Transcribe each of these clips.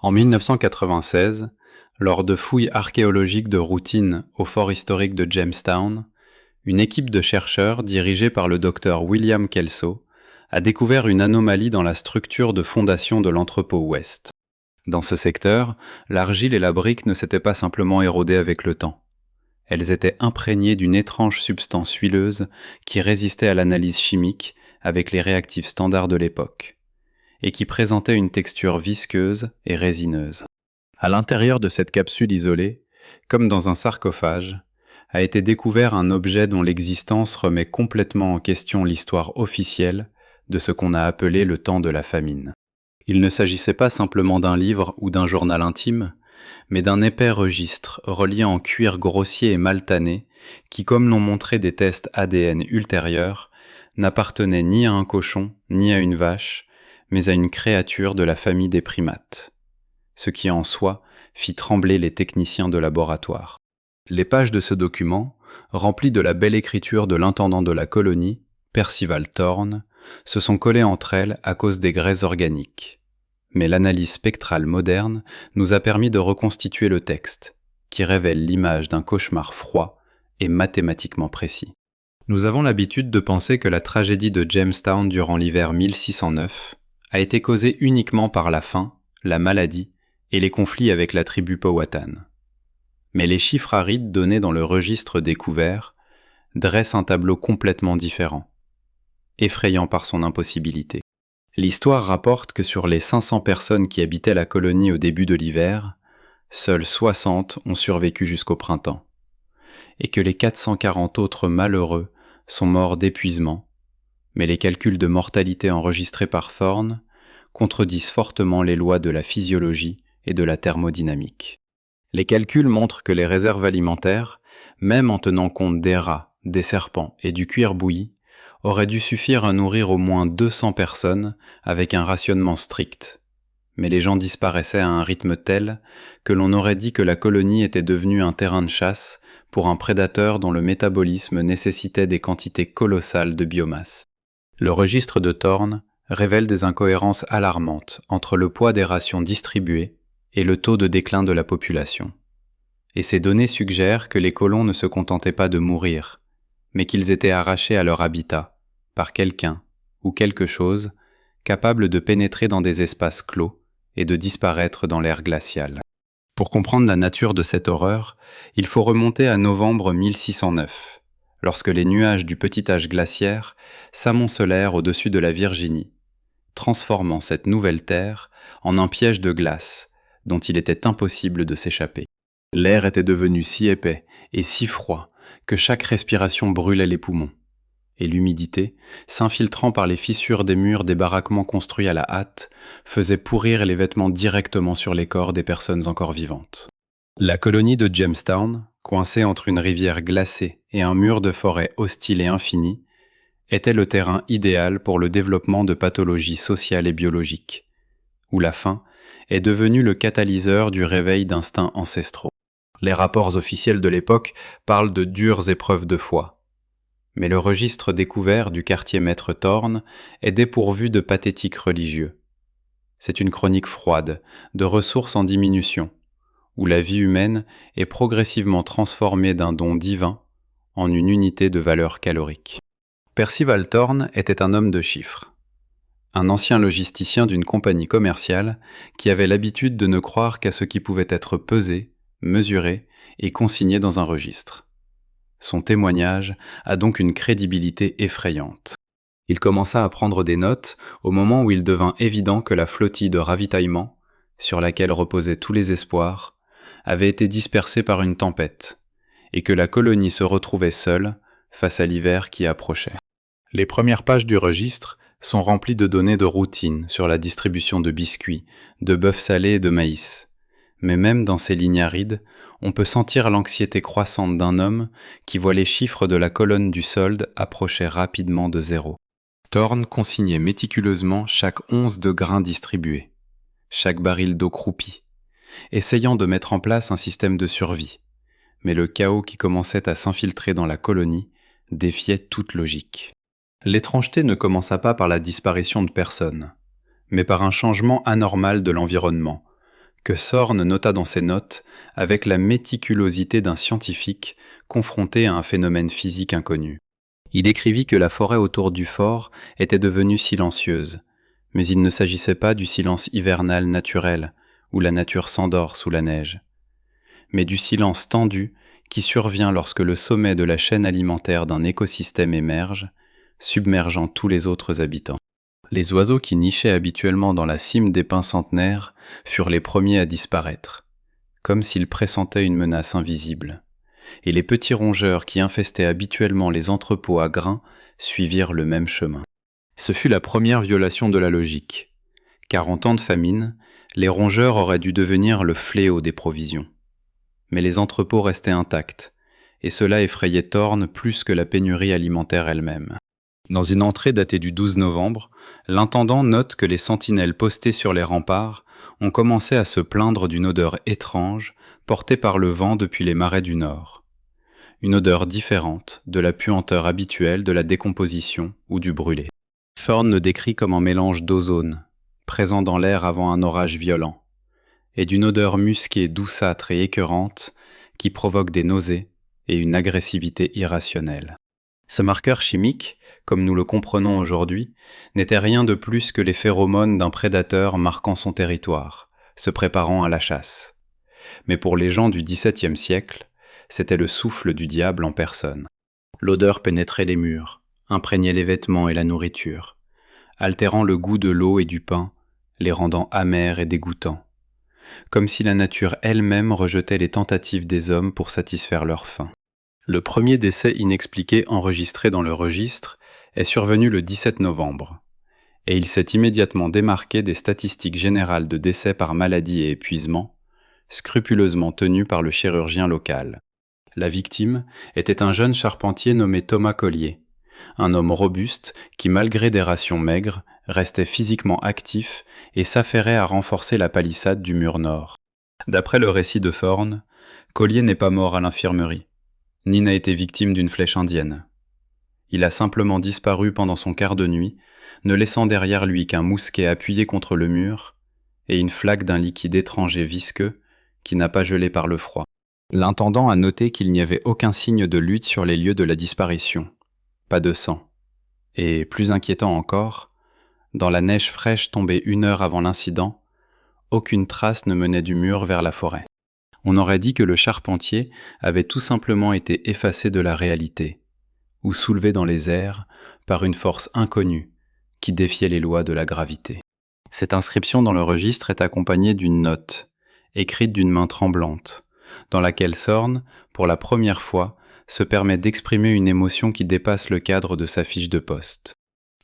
En 1996, lors de fouilles archéologiques de routine au fort historique de Jamestown, une équipe de chercheurs dirigée par le docteur William Kelso a découvert une anomalie dans la structure de fondation de l'entrepôt ouest. Dans ce secteur, l'argile et la brique ne s'étaient pas simplement érodées avec le temps. Elles étaient imprégnées d'une étrange substance huileuse qui résistait à l'analyse chimique avec les réactifs standards de l'époque, et qui présentait une texture visqueuse et résineuse. À l'intérieur de cette capsule isolée, comme dans un sarcophage, a été découvert un objet dont l'existence remet complètement en question l'histoire officielle de ce qu'on a appelé le temps de la famine. Il ne s'agissait pas simplement d'un livre ou d'un journal intime, mais d'un épais registre relié en cuir grossier et mal tanné qui, comme l'ont montré des tests ADN ultérieurs, n'appartenait ni à un cochon ni à une vache, mais à une créature de la famille des primates, ce qui en soi fit trembler les techniciens de laboratoire. Les pages de ce document, remplies de la belle écriture de l'intendant de la colonie, Percival Thorne, se sont collées entre elles à cause des graisses organiques. Mais l'analyse spectrale moderne nous a permis de reconstituer le texte, qui révèle l'image d'un cauchemar froid et mathématiquement précis. Nous avons l'habitude de penser que la tragédie de Jamestown durant l'hiver 1609 a été causée uniquement par la faim, la maladie et les conflits avec la tribu Powhatan. Mais les chiffres arides donnés dans le registre découvert dressent un tableau complètement différent, effrayant par son impossibilité. L'histoire rapporte que sur les 500 personnes qui habitaient la colonie au début de l'hiver, seules 60 ont survécu jusqu'au printemps, et que les 440 autres malheureux sont morts d'épuisement, mais les calculs de mortalité enregistrés par Thorne contredisent fortement les lois de la physiologie et de la thermodynamique. Les calculs montrent que les réserves alimentaires, même en tenant compte des rats, des serpents et du cuir bouilli, auraient dû suffire à nourrir au moins 200 personnes avec un rationnement strict. Mais les gens disparaissaient à un rythme tel que l'on aurait dit que la colonie était devenue un terrain de chasse pour un prédateur dont le métabolisme nécessitait des quantités colossales de biomasse. Le registre de Thorne révèle des incohérences alarmantes entre le poids des rations distribuées et le taux de déclin de la population. Et ces données suggèrent que les colons ne se contentaient pas de mourir, mais qu'ils étaient arrachés à leur habitat par quelqu'un ou quelque chose capable de pénétrer dans des espaces clos et de disparaître dans l'air glacial. Pour comprendre la nature de cette horreur, il faut remonter à novembre 1609, lorsque les nuages du petit âge glaciaire s'amoncelèrent au-dessus de la Virginie, transformant cette nouvelle terre en un piège de glace dont il était impossible de s'échapper. L'air était devenu si épais et si froid que chaque respiration brûlait les poumons, et l'humidité, s'infiltrant par les fissures des murs des baraquements construits à la hâte, faisait pourrir les vêtements directement sur les corps des personnes encore vivantes. La colonie de Jamestown, coincée entre une rivière glacée et un mur de forêt hostile et infini, était le terrain idéal pour le développement de pathologies sociales et biologiques, où la faim est devenue le catalyseur du réveil d'instincts ancestraux. Les rapports officiels de l'époque parlent de dures épreuves de foi. Mais le registre découvert du quartier Maître Thorne est dépourvu de pathétique religieux. C'est une chronique froide, de ressources en diminution, où la vie humaine est progressivement transformée d'un don divin en une unité de valeur calorique. Percival Thorne était un homme de chiffres, un ancien logisticien d'une compagnie commerciale qui avait l'habitude de ne croire qu'à ce qui pouvait être pesé, mesuré et consigné dans un registre. Son témoignage a donc une crédibilité effrayante. Il commença à prendre des notes au moment où il devint évident que la flottille de ravitaillement, sur laquelle reposaient tous les espoirs, avait été dispersée par une tempête, et que la colonie se retrouvait seule face à l'hiver qui approchait. Les premières pages du registre sont remplies de données de routine sur la distribution de biscuits, de bœuf salé et de maïs. Mais même dans ces lignes arides, on peut sentir l'anxiété croissante d'un homme qui voit les chiffres de la colonne du solde approcher rapidement de zéro. Thorne consignait méticuleusement chaque once de grains distribué, chaque baril d'eau croupie, essayant de mettre en place un système de survie. Mais le chaos qui commençait à s'infiltrer dans la colonie défiait toute logique. L'étrangeté ne commença pas par la disparition de personnes, mais par un changement anormal de l'environnement, que Sorn nota dans ses notes avec la méticulosité d'un scientifique confronté à un phénomène physique inconnu. Il écrivit que la forêt autour du fort était devenue silencieuse, mais il ne s'agissait pas du silence hivernal naturel, où la nature s'endort sous la neige, mais du silence tendu qui survient lorsque le sommet de la chaîne alimentaire d'un écosystème émerge, submergeant tous les autres habitants. Les oiseaux qui nichaient habituellement dans la cime des pins centenaires furent les premiers à disparaître, comme s'ils pressentaient une menace invisible, et les petits rongeurs qui infestaient habituellement les entrepôts à grains suivirent le même chemin. Ce fut la première violation de la logique, car en temps de famine, les rongeurs auraient dû devenir le fléau des provisions. Mais les entrepôts restaient intacts, et cela effrayait Thorn plus que la pénurie alimentaire elle-même. Dans une entrée datée du 12 novembre, l'intendant note que les sentinelles postées sur les remparts ont commencé à se plaindre d'une odeur étrange portée par le vent depuis les marais du nord. Une odeur différente de la puanteur habituelle de la décomposition ou du brûlé. Thorn le décrit comme un mélange d'ozone, présent dans l'air avant un orage violent, et d'une odeur musquée douceâtre et écœurante qui provoque des nausées et une agressivité irrationnelle. Ce marqueur chimique, comme nous le comprenons aujourd'hui, n'était rien de plus que les phéromones d'un prédateur marquant son territoire, se préparant à la chasse. Mais pour les gens du XVIIe siècle, c'était le souffle du diable en personne. L'odeur pénétrait les murs, imprégnait les vêtements et la nourriture, altérant le goût de l'eau et du pain, les rendant amers et dégoûtants, comme si la nature elle-même rejetait les tentatives des hommes pour satisfaire leur faim. Le premier décès inexpliqué enregistré dans le registre est survenu le 17 novembre, et il s'est immédiatement démarqué des statistiques générales de décès par maladie et épuisement, scrupuleusement tenues par le chirurgien local. La victime était un jeune charpentier nommé Thomas Collier, un homme robuste qui, malgré des rations maigres, restait physiquement actif et s'affairait à renforcer la palissade du mur nord. D'après le récit de Thorn, Collier n'est pas mort à l'infirmerie, ni n'a été victime d'une flèche indienne. Il a simplement disparu pendant son quart de nuit, ne laissant derrière lui qu'un mousquet appuyé contre le mur et une flaque d'un liquide étranger visqueux qui n'a pas gelé par le froid. L'intendant a noté qu'il n'y avait aucun signe de lutte sur les lieux de la disparition, pas de sang. Et, plus inquiétant encore, dans la neige fraîche tombée 1 heure avant l'incident, aucune trace ne menait du mur vers la forêt. On aurait dit que le charpentier avait tout simplement été effacé de la réalité, ou soulevé dans les airs par une force inconnue qui défiait les lois de la gravité. Cette inscription dans le registre est accompagnée d'une note, écrite d'une main tremblante, dans laquelle Sorn, pour la première fois, se permet d'exprimer une émotion qui dépasse le cadre de sa fiche de poste.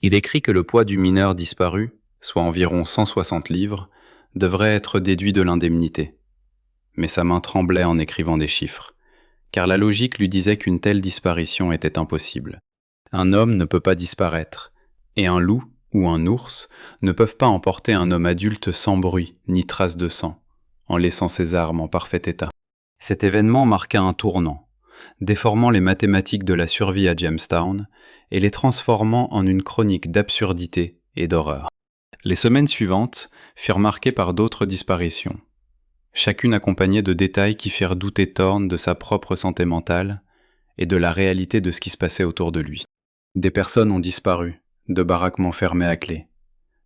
Il écrit que le poids du mineur disparu, soit environ 160 livres, devrait être déduit de l'indemnité. Mais sa main tremblait en écrivant des chiffres, car la logique lui disait qu'une telle disparition était impossible. Un homme ne peut pas disparaître, et un loup ou un ours ne peuvent pas emporter un homme adulte sans bruit ni trace de sang, en laissant ses armes en parfait état. Cet événement marqua un tournant, déformant les mathématiques de la survie à Jamestown et les transformant en une chronique d'absurdité et d'horreur. Les semaines suivantes furent marquées par d'autres disparitions, chacune accompagnée de détails qui firent douter Thorn de sa propre santé mentale et de la réalité de ce qui se passait autour de lui. Des personnes ont disparu, de baraquements fermés à clé,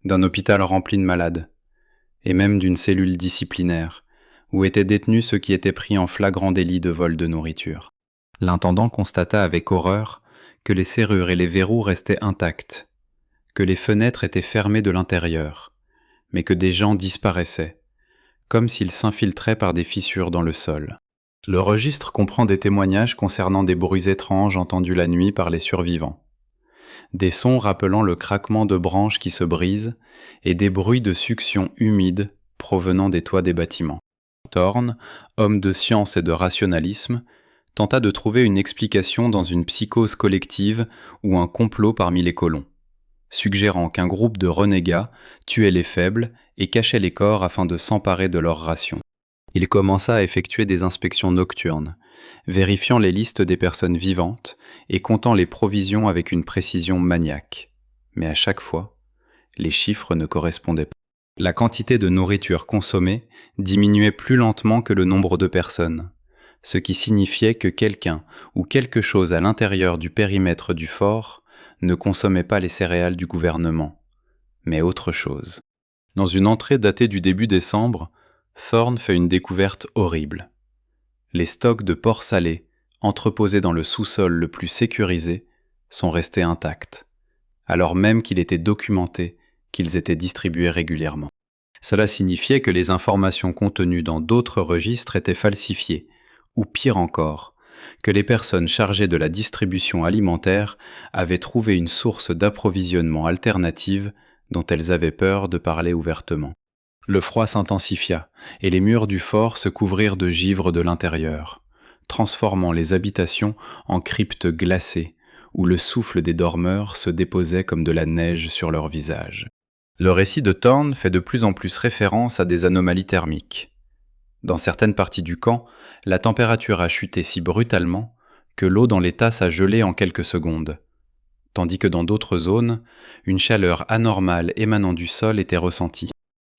d'un hôpital rempli de malades, et même d'une cellule disciplinaire, où étaient détenus ceux qui étaient pris en flagrant délit de vol de nourriture. L'intendant constata avec horreur que les serrures et les verrous restaient intacts, que les fenêtres étaient fermées de l'intérieur, mais que des gens disparaissaient, comme s'ils s'infiltraient par des fissures dans le sol. Le registre comprend des témoignages concernant des bruits étranges entendus la nuit par les survivants, des sons rappelant le craquement de branches qui se brisent et des bruits de succion humide provenant des toits des bâtiments. Thorn, homme de science et de rationalisme, tenta de trouver une explication dans une psychose collective ou un complot parmi les colons, suggérant qu'un groupe de renégats tuait les faibles et cachait les corps afin de s'emparer de leurs rations. Il commença à effectuer des inspections nocturnes, vérifiant les listes des personnes vivantes et comptant les provisions avec une précision maniaque. Mais à chaque fois, les chiffres ne correspondaient pas. La quantité de nourriture consommée diminuait plus lentement que le nombre de personnes, ce qui signifiait que quelqu'un ou quelque chose à l'intérieur du périmètre du fort ne consommait pas les céréales du gouvernement, mais autre chose. Dans une entrée datée du début décembre, Thorne fait une découverte horrible. Les stocks de porc salé, entreposés dans le sous-sol le plus sécurisé, sont restés intacts, alors même qu'il était documenté qu'ils étaient distribués régulièrement. Cela signifiait que les informations contenues dans d'autres registres étaient falsifiées, ou pire encore, que les personnes chargées de la distribution alimentaire avaient trouvé une source d'approvisionnement alternative dont elles avaient peur de parler ouvertement. Le froid s'intensifia, et les murs du fort se couvrirent de givre de l'intérieur, transformant les habitations en cryptes glacées, où le souffle des dormeurs se déposait comme de la neige sur leurs visages. Le récit de Thorne fait de plus en plus référence à des anomalies thermiques. Dans certaines parties du camp, la température a chuté si brutalement que l'eau dans les tasses a gelé en quelques secondes, tandis que dans d'autres zones, une chaleur anormale émanant du sol était ressentie.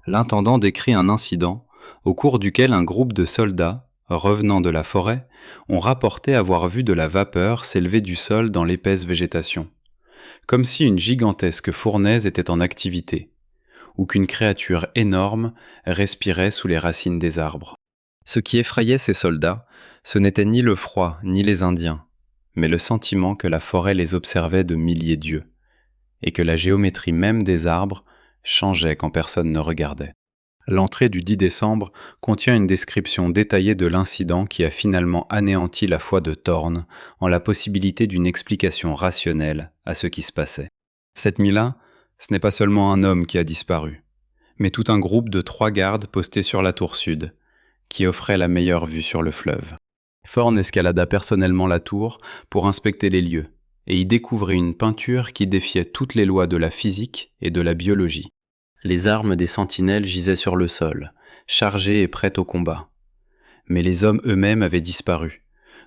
L'intendant décrit un incident au cours duquel un groupe de soldats, revenant de la forêt, ont rapporté avoir vu de la vapeur s'élever du sol dans l'épaisse végétation, comme si une gigantesque fournaise était en activité, ou qu'une créature énorme respirait sous les racines des arbres. Ce qui effrayait ces soldats, ce n'était ni le froid ni les Indiens, mais le sentiment que la forêt les observait de milliers d'yeux, et que la géométrie même des arbres changeait quand personne ne regardait. L'entrée du 10 décembre contient une description détaillée de l'incident qui a finalement anéanti la foi de Thorne en la possibilité d'une explication rationnelle à ce qui se passait. Cette nuit-là, ce n'est pas seulement un homme qui a disparu, mais tout un groupe de 3 gardes postés sur la tour sud, qui offrait la meilleure vue sur le fleuve. Thorne escalada personnellement la tour pour inspecter les lieux, et y découvrit une peinture qui défiait toutes les lois de la physique et de la biologie. Les armes des sentinelles gisaient sur le sol, chargées et prêtes au combat. Mais les hommes eux-mêmes avaient disparu,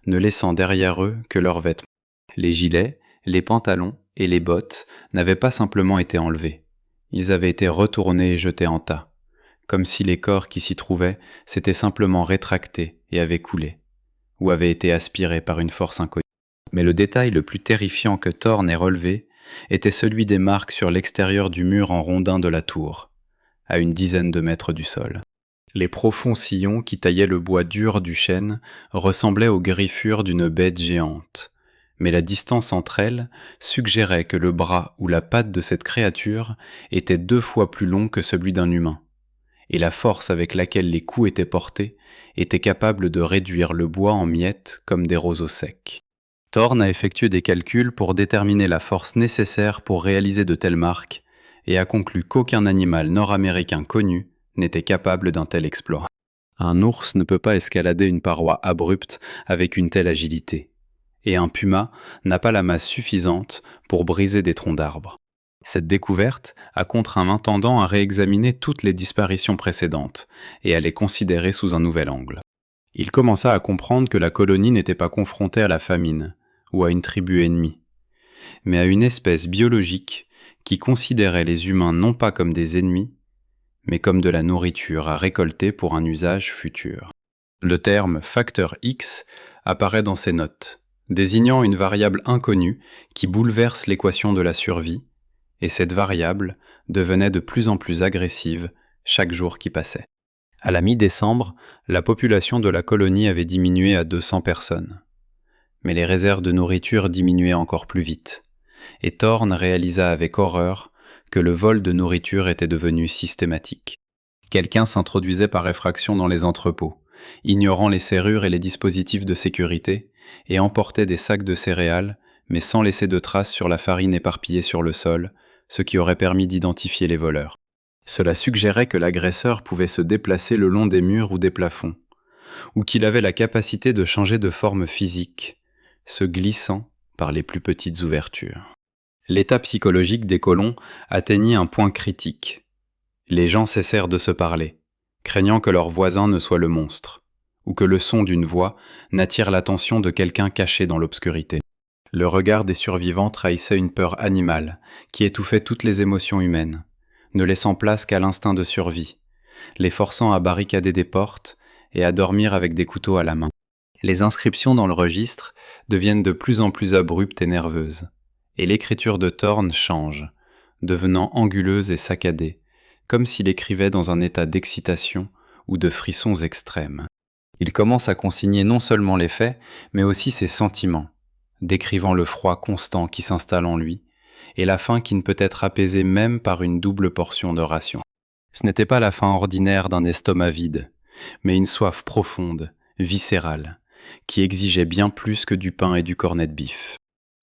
ne laissant derrière eux que leurs vêtements. Les gilets, les pantalons et les bottes n'avaient pas simplement été enlevés. Ils avaient été retournés et jetés en tas, comme si les corps qui s'y trouvaient s'étaient simplement rétractés et avaient coulé, ou avaient été aspirés par une force inconnue. Mais le détail le plus terrifiant que Thorne ait relevé était celui des marques sur l'extérieur du mur en rondin de la tour, à une dizaine de mètres du sol. Les profonds sillons qui taillaient le bois dur du chêne ressemblaient aux griffures d'une bête géante, mais la distance entre elles suggérait que le bras ou la patte de cette créature était 2 fois plus long que celui d'un humain, et la force avec laquelle les coups étaient portés était capable de réduire le bois en miettes comme des roseaux secs. Thorne a effectué des calculs pour déterminer la force nécessaire pour réaliser de telles marques et a conclu qu'aucun animal nord-américain connu n'était capable d'un tel exploit. Un ours ne peut pas escalader une paroi abrupte avec une telle agilité, et un puma n'a pas la masse suffisante pour briser des troncs d'arbres. Cette découverte a contraint l'intendant à réexaminer toutes les disparitions précédentes et à les considérer sous un nouvel angle. Il commença à comprendre que la colonie n'était pas confrontée à la famine ou à une tribu ennemie, mais à une espèce biologique qui considérait les humains non pas comme des ennemis, mais comme de la nourriture à récolter pour un usage futur. Le terme « facteur X » apparaît dans ces notes, désignant une variable inconnue qui bouleverse l'équation de la survie, et cette variable devenait de plus en plus agressive chaque jour qui passait. À la mi-décembre, la population de la colonie avait diminué à 200 personnes. Mais les réserves de nourriture diminuaient encore plus vite, et Thorne réalisa avec horreur que le vol de nourriture était devenu systématique. Quelqu'un s'introduisait par effraction dans les entrepôts, ignorant les serrures et les dispositifs de sécurité, et emportait des sacs de céréales, mais sans laisser de traces sur la farine éparpillée sur le sol, ce qui aurait permis d'identifier les voleurs. Cela suggérait que l'agresseur pouvait se déplacer le long des murs ou des plafonds, ou qu'il avait la capacité de changer de forme physique, se glissant par les plus petites ouvertures. L'état psychologique des colons atteignit un point critique. Les gens cessèrent de se parler, craignant que leur voisin ne soit le monstre, ou que le son d'une voix n'attire l'attention de quelqu'un caché dans l'obscurité. Le regard des survivants trahissait une peur animale qui étouffait toutes les émotions humaines, ne laissant place qu'à l'instinct de survie, les forçant à barricader des portes et à dormir avec des couteaux à la main. Les inscriptions dans le registre deviennent de plus en plus abruptes et nerveuses, et l'écriture de Thorne change, devenant anguleuse et saccadée, comme s'il écrivait dans un état d'excitation ou de frissons extrêmes. Il commence à consigner non seulement les faits, mais aussi ses sentiments, décrivant le froid constant qui s'installe en lui, et la faim qui ne peut être apaisée même par une double portion de ration. Ce n'était pas la faim ordinaire d'un estomac vide, mais une soif profonde, viscérale, qui exigeait bien plus que du pain et du cornet de bif.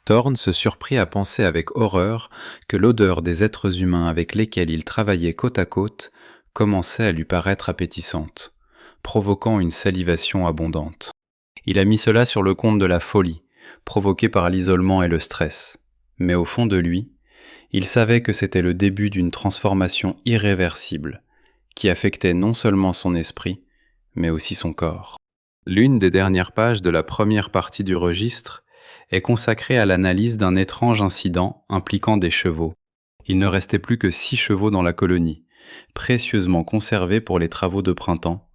Thorne se surprit à penser avec horreur que l'odeur des êtres humains avec lesquels il travaillait côte à côte commençait à lui paraître appétissante, provoquant une salivation abondante. Il a mis cela sur le compte de la folie, provoquée par l'isolement et le stress. Mais au fond de lui, il savait que c'était le début d'une transformation irréversible, qui affectait non seulement son esprit, mais aussi son corps. L'une des dernières pages de la première partie du registre est consacrée à l'analyse d'un étrange incident impliquant des chevaux. Il ne restait plus que 6 chevaux dans la colonie, précieusement conservés pour les travaux de printemps,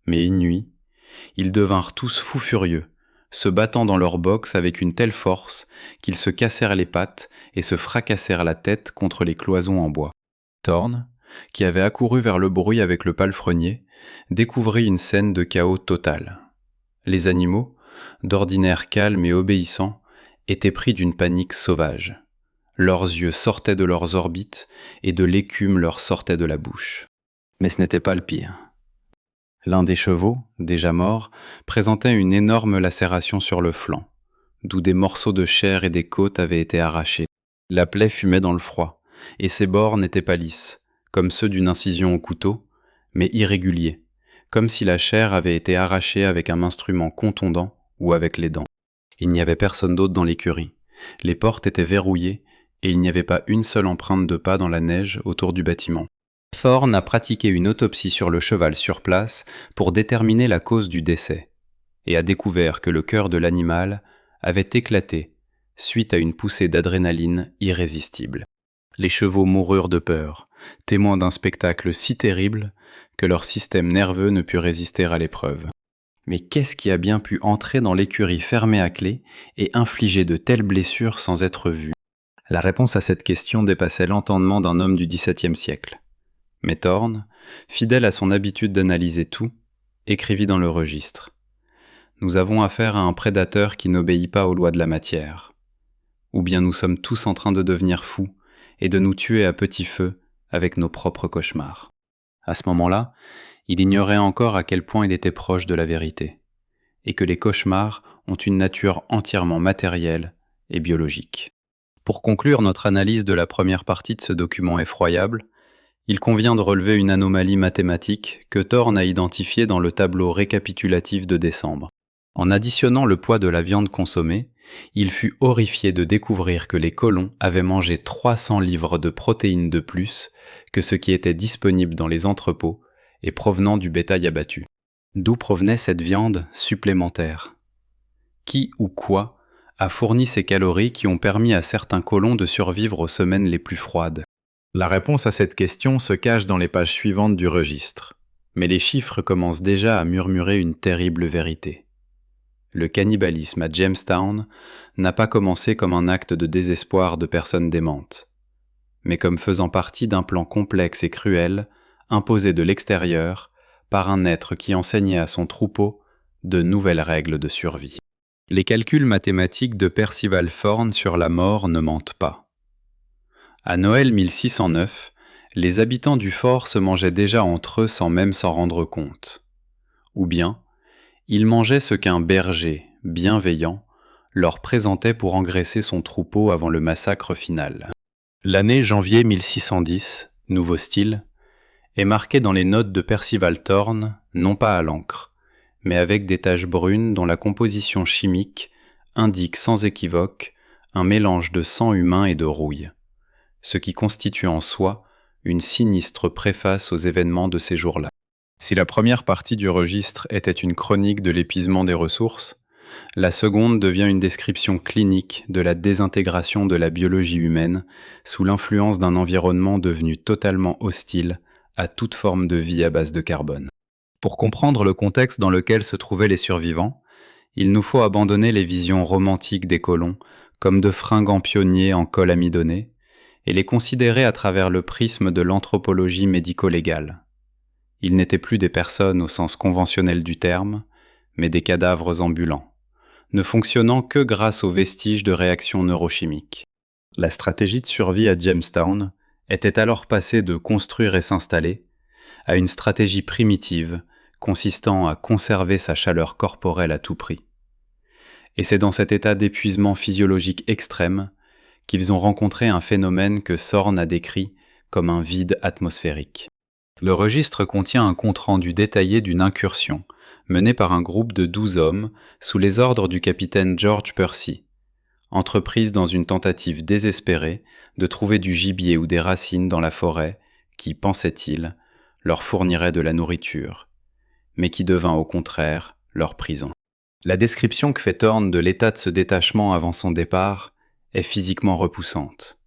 mais une nuit, ils devinrent tous fous furieux, se battant dans leur box avec une telle force qu'ils se cassèrent les pattes et se fracassèrent la tête contre les cloisons en bois. Thorne, qui avait accouru vers le bruit avec le palefrenier, découvrit une scène de chaos total. Les animaux, d'ordinaire calmes et obéissants, étaient pris d'une panique sauvage. Leurs yeux sortaient de leurs orbites et de l'écume leur sortait de la bouche. Mais ce n'était pas le pire. L'un des chevaux, déjà mort, présentait une énorme lacération sur le flanc, d'où des morceaux de chair et des côtes avaient été arrachés. La plaie fumait dans le froid, et ses bords n'étaient pas lisses, comme ceux d'une incision au couteau, mais irréguliers, comme si la chair avait été arrachée avec un instrument contondant ou avec les dents. Il n'y avait personne d'autre dans l'écurie. Les portes étaient verrouillées, et il n'y avait pas une seule empreinte de pas dans la neige autour du bâtiment. Thorne a pratiqué une autopsie sur le cheval sur place pour déterminer la cause du décès, et a découvert que le cœur de l'animal avait éclaté suite à une poussée d'adrénaline irrésistible. Les chevaux moururent de peur, témoins d'un spectacle si terrible que leur système nerveux ne put résister à l'épreuve. Mais qu'est-ce qui a bien pu entrer dans l'écurie fermée à clé et infliger de telles blessures sans être vu ? La réponse à cette question dépassait l'entendement d'un homme du XVIIe siècle. Mais Thorne, fidèle à son habitude d'analyser tout, écrivit dans le registre : « Nous avons affaire à un prédateur qui n'obéit pas aux lois de la matière. Ou bien nous sommes tous en train de devenir fous et de nous tuer à petit feu avec nos propres cauchemars. » À ce moment-là, il ignorait encore à quel point il était proche de la vérité, et que les cauchemars ont une nature entièrement matérielle et biologique. Pour conclure notre analyse de la première partie de ce document effroyable, il convient de relever une anomalie mathématique que Thorne a identifiée dans le tableau récapitulatif de décembre. En additionnant le poids de la viande consommée, il fut horrifié de découvrir que les colons avaient mangé 300 livres de protéines de plus que ce qui était disponible dans les entrepôts et provenant du bétail abattu. D'où provenait cette viande supplémentaire ? Qui ou quoi a fourni ces calories qui ont permis à certains colons de survivre aux semaines les plus froides ? La réponse à cette question se cache dans les pages suivantes du registre, mais les chiffres commencent déjà à murmurer une terrible vérité. Le cannibalisme à Jamestown n'a pas commencé comme un acte de désespoir de personnes démentes, mais comme faisant partie d'un plan complexe et cruel, imposé de l'extérieur, par un être qui enseignait à son troupeau de nouvelles règles de survie. Les calculs mathématiques de Percival Thorne sur la mort ne mentent pas. À Noël 1609, les habitants du fort se mangeaient déjà entre eux sans même s'en rendre compte. Ou bien, ils mangeaient ce qu'un berger, bienveillant, leur présentait pour engraisser son troupeau avant le massacre final. L'année janvier 1610, nouveau style, est marquée dans les notes de Percival Thorne, non pas à l'encre, mais avec des taches brunes dont la composition chimique indique sans équivoque un mélange de sang humain et de rouille, ce qui constitue en soi une sinistre préface aux événements de ces jours-là. Si la première partie du registre était une chronique de l'épuisement des ressources, La seconde devient une description clinique de la désintégration de la biologie humaine sous l'influence d'un environnement devenu totalement hostile à toute forme de vie à base de carbone. Pour comprendre le contexte dans lequel se trouvaient les survivants, il nous faut abandonner les visions romantiques des colons comme de fringants pionniers en col amidonné et les considérer à travers le prisme de l'anthropologie médico-légale. Ils n'étaient plus des personnes au sens conventionnel du terme, mais des cadavres ambulants, ne fonctionnant que grâce aux vestiges de réactions neurochimiques. La stratégie de survie à Jamestown était alors passée de construire et s'installer à une stratégie primitive consistant à conserver sa chaleur corporelle à tout prix. Et c'est dans cet état d'épuisement physiologique extrême qu'ils ont rencontré un phénomène que Thorne a décrit comme un vide atmosphérique. Le registre contient un compte-rendu détaillé d'une incursion menée par un groupe de 12 hommes sous les ordres du capitaine George Percy, entreprise dans une tentative désespérée de trouver du gibier ou des racines dans la forêt qui, pensait-il, leur fournirait de la nourriture, mais qui devint au contraire leur prison. La description que fait Thorne de l'état de ce détachement avant son départ est physiquement repoussante.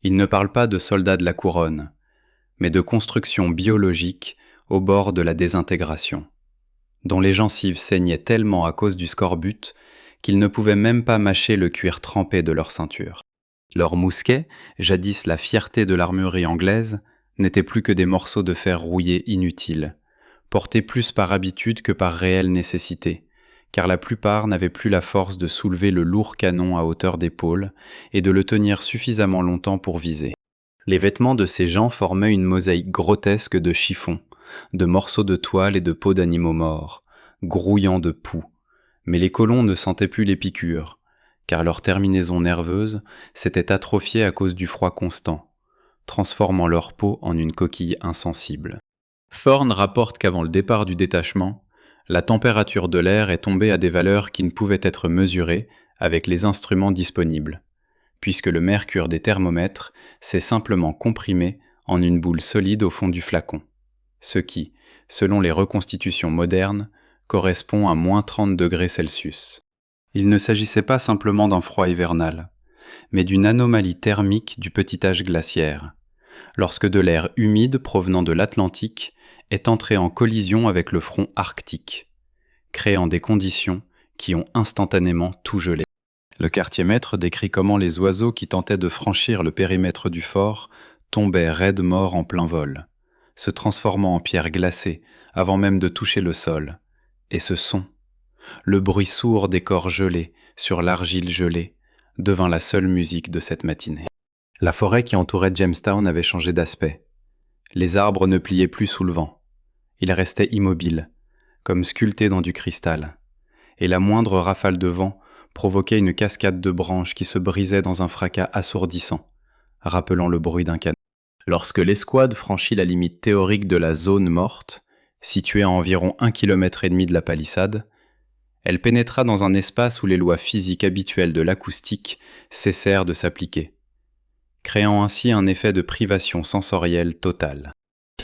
Il ne parle pas de soldats de la couronne, mais de constructions biologiques au bord de la désintégration, dont les gencives saignaient tellement à cause du scorbut qu'ils ne pouvaient même pas mâcher le cuir trempé de leur ceinture. Leurs mousquets, jadis la fierté de l'armurerie anglaise, n'étaient plus que des morceaux de fer rouillés inutiles, portés plus par habitude que par réelle nécessité, car la plupart n'avaient plus la force de soulever le lourd canon à hauteur d'épaule et de le tenir suffisamment longtemps pour viser. Les vêtements de ces gens formaient une mosaïque grotesque de chiffons, de morceaux de toile et de peaux d'animaux morts, grouillant de poux. Mais les colons ne sentaient plus les piqûres, car leur terminaison nerveuse s'était atrophiée à cause du froid constant, transformant leur peau en une coquille insensible. Thorne rapporte qu'avant le départ du détachement, la température de l'air est tombée à des valeurs qui ne pouvaient être mesurées avec les instruments disponibles, puisque le mercure des thermomètres s'est simplement comprimé en une boule solide au fond du flacon, ce qui, selon les reconstitutions modernes, correspond à moins 30 degrés Celsius. Il ne s'agissait pas simplement d'un froid hivernal, mais d'une anomalie thermique du petit âge glaciaire, lorsque de l'air humide provenant de l'Atlantique est entré en collision avec le front arctique, créant des conditions qui ont instantanément tout gelé. Le quartier-maître décrit comment les oiseaux qui tentaient de franchir le périmètre du fort tombaient raides morts en plein vol, se transformant en pierres glacées avant même de toucher le sol. Et ce son, le bruit sourd des corps gelés sur l'argile gelée, devint la seule musique de cette matinée. La forêt qui entourait Jamestown avait changé d'aspect. Les arbres ne pliaient plus sous le vent. Ils restaient immobiles, comme sculptés dans du cristal, et la moindre rafale de vent provoquait une cascade de branches qui se brisaient dans un fracas assourdissant, rappelant le bruit d'un canon. Lorsque l'escouade franchit la limite théorique de la zone morte, située à environ 1,5 km de la palissade, elle pénétra dans un espace où les lois physiques habituelles de l'acoustique cessèrent de s'appliquer, créant ainsi un effet de privation sensorielle totale.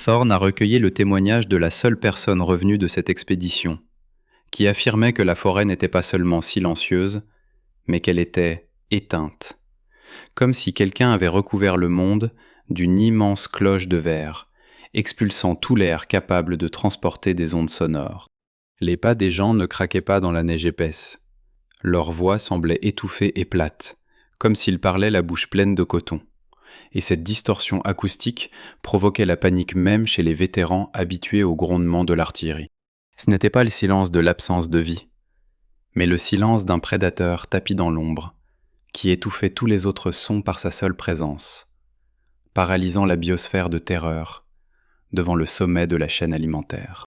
Thorne a recueilli le témoignage de la seule personne revenue de cette expédition, qui affirmait que la forêt n'était pas seulement silencieuse, mais qu'elle était éteinte, comme si quelqu'un avait recouvert le monde d'une immense cloche de verre, expulsant tout l'air capable de transporter des ondes sonores. Les pas des gens ne craquaient pas dans la neige épaisse. Leur voix semblait étouffée et plate, comme s'ils parlaient la bouche pleine de coton. Et cette distorsion acoustique provoquait la panique même chez les vétérans habitués au grondement de l'artillerie. Ce n'était pas le silence de l'absence de vie, mais le silence d'un prédateur tapi dans l'ombre, qui étouffait tous les autres sons par sa seule présence, paralysant la biosphère de terreur devant le sommet de la chaîne alimentaire.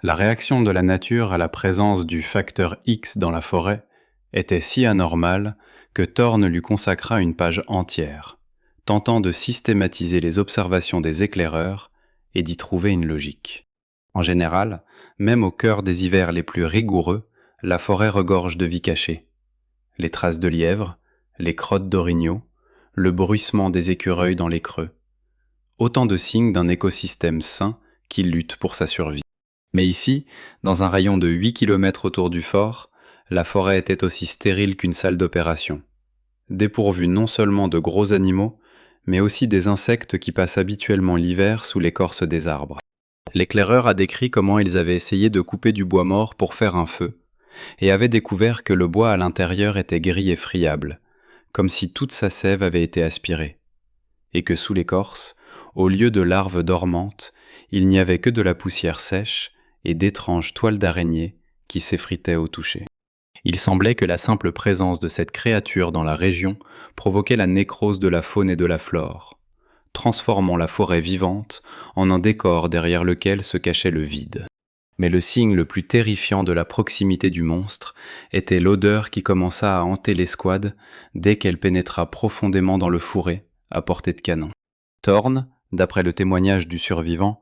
La réaction de la nature à la présence du facteur X dans la forêt était si anormale que Thorne lui consacra une page entière, tentant de systématiser les observations des éclaireurs et d'y trouver une logique. En général, même au cœur des hivers les plus rigoureux, la forêt regorge de vie cachée. Les traces de lièvres, les crottes d'orignaux, le bruissement des écureuils dans les creux. Autant de signes d'un écosystème sain qui lutte pour sa survie. Mais ici, dans un rayon de 8 km autour du fort, la forêt était aussi stérile qu'une salle d'opération, dépourvue non seulement de gros animaux, mais aussi des insectes qui passent habituellement l'hiver sous l'écorce des arbres. L'éclaireur a décrit comment ils avaient essayé de couper du bois mort pour faire un feu, et avaient découvert que le bois à l'intérieur était gris et friable, comme si toute sa sève avait été aspirée, et que sous l'écorce, au lieu de larves dormantes, il n'y avait que de la poussière sèche et d'étranges toiles d'araignée qui s'effritaient au toucher. Il semblait que la simple présence de cette créature dans la région provoquait la nécrose de la faune et de la flore, transformant la forêt vivante en un décor derrière lequel se cachait le vide. Mais le signe le plus terrifiant de la proximité du monstre était l'odeur qui commença à hanter l'escouade dès qu'elle pénétra profondément dans le fourré, à portée de canon. Thorne, d'après le témoignage du survivant,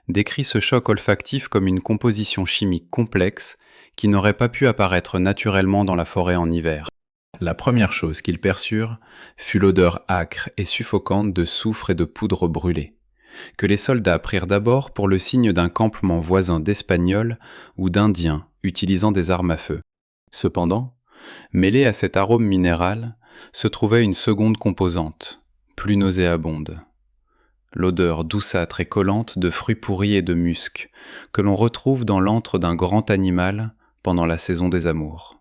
décrit ce choc olfactif comme une composition chimique complexe qui n'aurait pas pu apparaître naturellement dans la forêt en hiver. La première chose qu'ils perçurent fut l'odeur âcre et suffocante de soufre et de poudre brûlée, que les soldats prirent d'abord pour le signe d'un campement voisin d'Espagnols ou d'Indiens utilisant des armes à feu. Cependant, mêlée à cet arôme minéral, se trouvait une seconde composante, plus nauséabonde. L'odeur douceâtre et collante de fruits pourris et de musc, que l'on retrouve dans l'antre d'un grand animal pendant la saison des amours.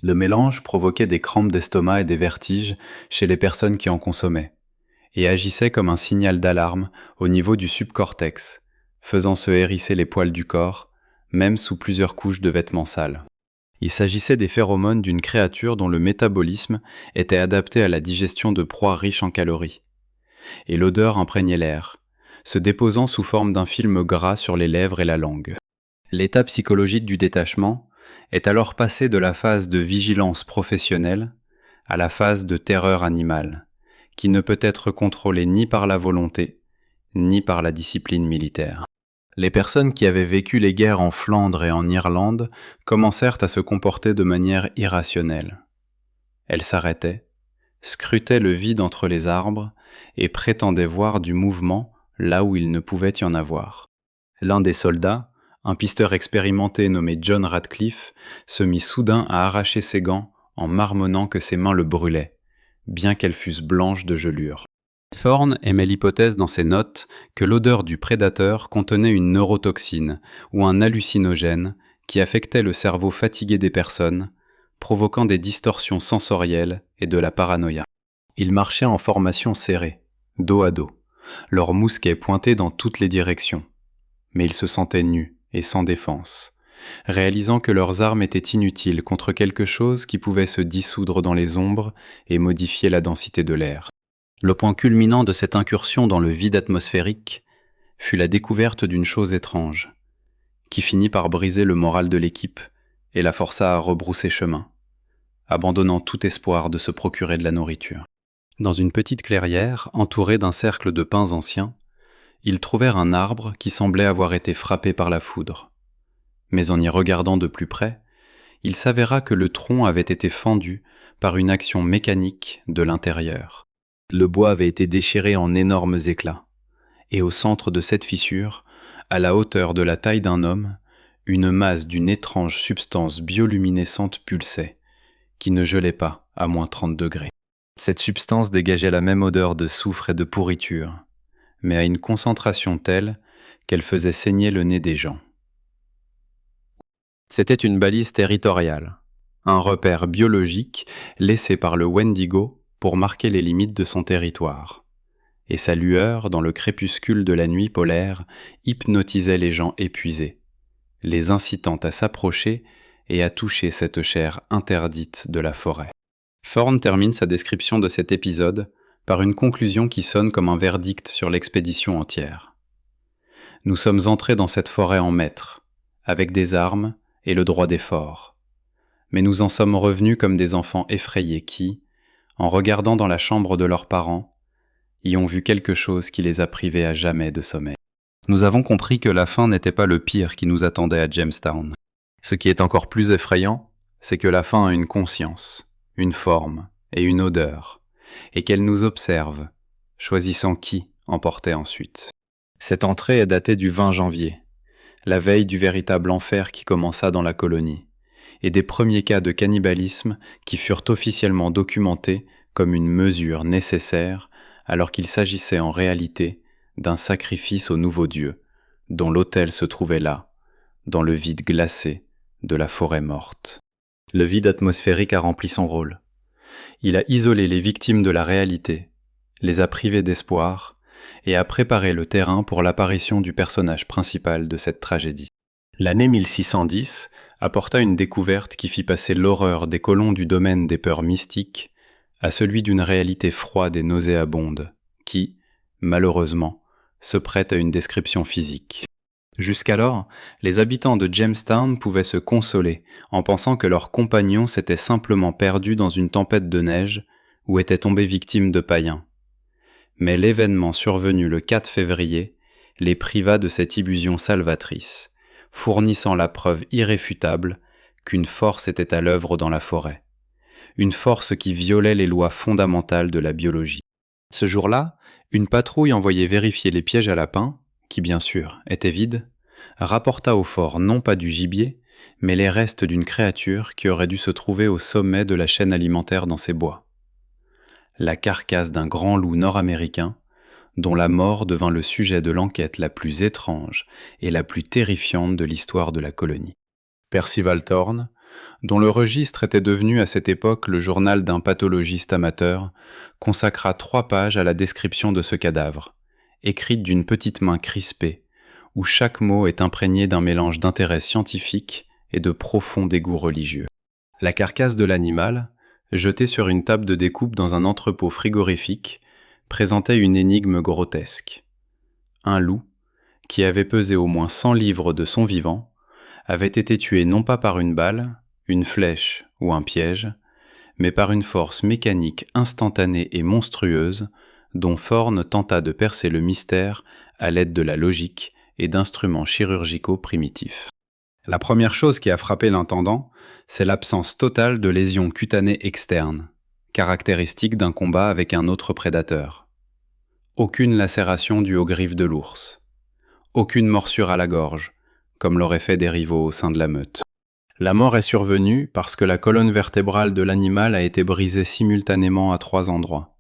Le mélange provoquait des crampes d'estomac et des vertiges chez les personnes qui en consommaient, et agissait comme un signal d'alarme au niveau du subcortex, faisant se hérisser les poils du corps, même sous plusieurs couches de vêtements sales. Il s'agissait des phéromones d'une créature dont le métabolisme était adapté à la digestion de proies riches en calories. Et l'odeur imprégnait l'air, se déposant sous forme d'un film gras sur les lèvres et la langue. L'état psychologique du détachement est alors passé de la phase de vigilance professionnelle à la phase de terreur animale, qui ne peut être contrôlée ni par la volonté, ni par la discipline militaire. Les personnes qui avaient vécu les guerres en Flandre et en Irlande commencèrent à se comporter de manière irrationnelle. Elles s'arrêtaient, scrutaient le vide entre les arbres et prétendaient voir du mouvement là où il ne pouvait y en avoir. L'un des soldats, un pisteur expérimenté nommé John Radcliffe, se mit soudain à arracher ses gants en marmonnant que ses mains le brûlaient, bien qu'elles fussent blanches de gelure. Thorne émet l'hypothèse dans ses notes que l'odeur du prédateur contenait une neurotoxine ou un hallucinogène qui affectait le cerveau fatigué des personnes, provoquant des distorsions sensorielles et de la paranoïa. Ils marchaient en formation serrée, dos à dos, leurs mousquets pointés dans toutes les directions. Mais ils se sentaient nus et sans défense, réalisant que leurs armes étaient inutiles contre quelque chose qui pouvait se dissoudre dans les ombres et modifier la densité de l'air. Le point culminant de cette incursion dans le vide atmosphérique fut la découverte d'une chose étrange, qui finit par briser le moral de l'équipe et la força à rebrousser chemin, abandonnant tout espoir de se procurer de la nourriture. Dans une petite clairière, entourée d'un cercle de pins anciens, ils trouvèrent un arbre qui semblait avoir été frappé par la foudre. Mais en y regardant de plus près, il s'avéra que le tronc avait été fendu par une action mécanique de l'intérieur. Le bois avait été déchiré en énormes éclats, et au centre de cette fissure, à la hauteur de la taille d'un homme, une masse d'une étrange substance bioluminescente pulsait, qui ne gelait pas à moins 30 degrés. Cette substance dégageait la même odeur de soufre et de pourriture, mais à une concentration telle qu'elle faisait saigner le nez des gens. C'était une balise territoriale, un repère biologique laissé par le Wendigo pour marquer les limites de son territoire. Et sa lueur, dans le crépuscule de la nuit polaire, hypnotisait les gens épuisés, les incitant à s'approcher et à toucher cette chair interdite de la forêt. Thorne termine sa description de cet épisode par une conclusion qui sonne comme un verdict sur l'expédition entière. Nous sommes entrés dans cette forêt en maîtres, avec des armes et le droit d'effort. Mais nous en sommes revenus comme des enfants effrayés qui, en regardant dans la chambre de leurs parents, y ont vu quelque chose qui les a privés à jamais de sommeil. Nous avons compris que la fin n'était pas le pire qui nous attendait à Jamestown. Ce qui est encore plus effrayant, c'est que la fin a une conscience, une forme et une odeur, et qu'elle nous observe, choisissant qui emporter ensuite. Cette entrée est datée du 20 janvier, la veille du véritable enfer qui commença dans la colonie, et des premiers cas de cannibalisme qui furent officiellement documentés comme une mesure nécessaire alors qu'il s'agissait en réalité d'un sacrifice au nouveau dieu, dont l'autel se trouvait là, dans le vide glacé de la forêt morte. Le vide atmosphérique a rempli son rôle. Il a isolé les victimes de la réalité, les a privées d'espoir et a préparé le terrain pour l'apparition du personnage principal de cette tragédie. L'année 1610 apporta une découverte qui fit passer l'horreur des colons du domaine des peurs mystiques à celui d'une réalité froide et nauséabonde qui, malheureusement, se prête à une description physique. Jusqu'alors, les habitants de Jamestown pouvaient se consoler en pensant que leurs compagnons s'étaient simplement perdus dans une tempête de neige ou étaient tombés victimes de païens. Mais l'événement survenu le 4 février les priva de cette illusion salvatrice, fournissant la preuve irréfutable qu'une force était à l'œuvre dans la forêt, une force qui violait les lois fondamentales de la biologie. Ce jour-là, une patrouille envoyée vérifier les pièges à lapins, qui bien sûr étaient vides, rapporta au fort non pas du gibier, mais les restes d'une créature qui aurait dû se trouver au sommet de la chaîne alimentaire dans ces bois. La carcasse d'un grand loup nord-américain, dont la mort devint le sujet de l'enquête la plus étrange et la plus terrifiante de l'histoire de la colonie. Percival Thorne, dont le registre était devenu à cette époque le journal d'un pathologiste amateur, consacra 3 pages à la description de ce cadavre, écrite d'une petite main crispée, où chaque mot est imprégné d'un mélange d'intérêt scientifique et de profond dégoût religieux. La carcasse de l'animal, jetée sur une table de découpe dans un entrepôt frigorifique, présentait une énigme grotesque. Un loup, qui avait pesé au moins 100 livres de son vivant, avait été tué non pas par une balle, une flèche ou un piège, mais par une force mécanique instantanée et monstrueuse dont Thorne tenta de percer le mystère à l'aide de la logique et d'instruments chirurgicaux primitifs. La première chose qui a frappé l'intendant, c'est l'absence totale de lésions cutanées externes, caractéristique d'un combat avec un autre prédateur. Aucune lacération due aux griffes de l'ours. Aucune morsure à la gorge, comme l'auraient fait des rivaux au sein de la meute. La mort est survenue parce que la colonne vertébrale de l'animal a été brisée simultanément à 3 endroits,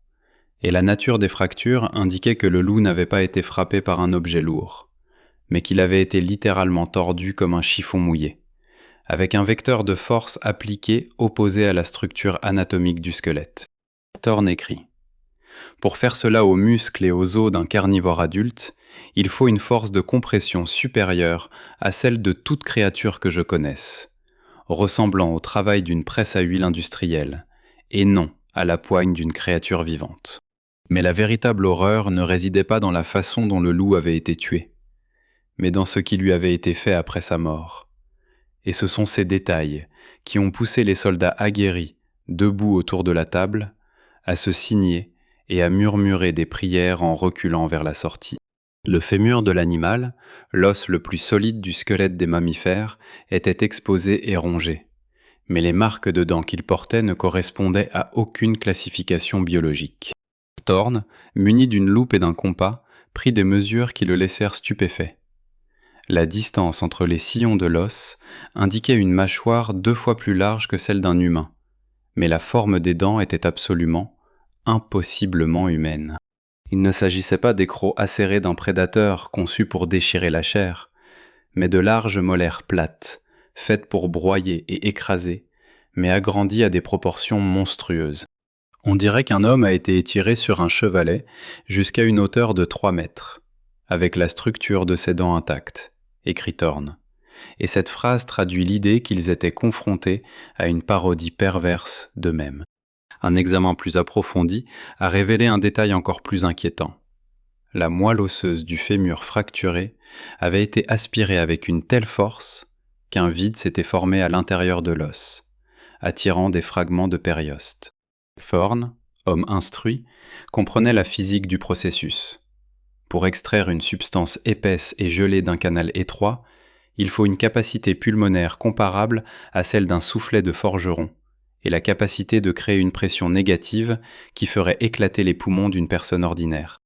et la nature des fractures indiquait que le loup n'avait pas été frappé par un objet lourd, mais qu'il avait été littéralement tordu comme un chiffon mouillé, avec un vecteur de force appliqué opposé à la structure anatomique du squelette. Thorne écrit : pour faire cela aux muscles et aux os d'un carnivore adulte, il faut une force de compression supérieure à celle de toute créature que je connaisse, ressemblant au travail d'une presse à huile industrielle, et non à la poigne d'une créature vivante. Mais la véritable horreur ne résidait pas dans la façon dont le loup avait été tué, mais dans ce qui lui avait été fait après sa mort. Et ce sont ces détails qui ont poussé les soldats aguerris, debout autour de la table, à se signer et à murmurer des prières en reculant vers la sortie. Le fémur de l'animal, l'os le plus solide du squelette des mammifères, était exposé et rongé, mais les marques de dents qu'il portait ne correspondaient à aucune classification biologique. Thorne, muni d'une loupe et d'un compas, prit des mesures qui le laissèrent stupéfait. La distance entre les sillons de l'os indiquait une mâchoire 2 fois plus large que celle d'un humain, mais la forme des dents était absolument, impossiblement humaine. Il ne s'agissait pas des crocs acérés d'un prédateur conçu pour déchirer la chair, mais de larges molaires plates, faites pour broyer et écraser, mais agrandies à des proportions monstrueuses. On dirait qu'un homme a été étiré sur un chevalet jusqu'à une hauteur de 3 mètres, avec la structure de ses dents intactes, écrit Thorne. Et cette phrase traduit l'idée qu'ils étaient confrontés à une parodie perverse d'eux-mêmes. Un examen plus approfondi a révélé un détail encore plus inquiétant. La moelle osseuse du fémur fracturé avait été aspirée avec une telle force qu'un vide s'était formé à l'intérieur de l'os, attirant des fragments de périoste. Thorne, homme instruit, comprenait la physique du processus. Pour extraire une substance épaisse et gelée d'un canal étroit, il faut une capacité pulmonaire comparable à celle d'un soufflet de forgeron, et la capacité de créer une pression négative qui ferait éclater les poumons d'une personne ordinaire.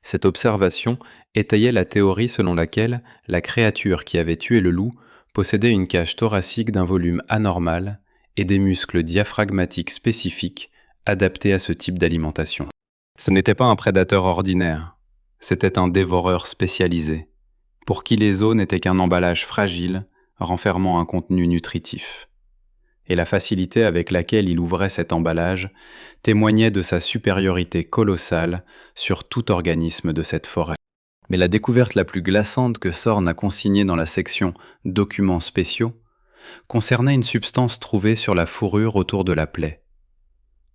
Cette observation étayait la théorie selon laquelle la créature qui avait tué le loup possédait une cage thoracique d'un volume anormal et des muscles diaphragmatiques spécifiques adaptés à ce type d'alimentation. Ce n'était pas un prédateur ordinaire, c'était un dévoreur spécialisé, pour qui les os n'étaient qu'un emballage fragile renfermant un contenu nutritif. Et la facilité avec laquelle il ouvrait cet emballage témoignait de sa supériorité colossale sur tout organisme de cette forêt. Mais la découverte la plus glaçante que Thorne a consignée dans la section « Documents spéciaux » concernait une substance trouvée sur la fourrure autour de la plaie.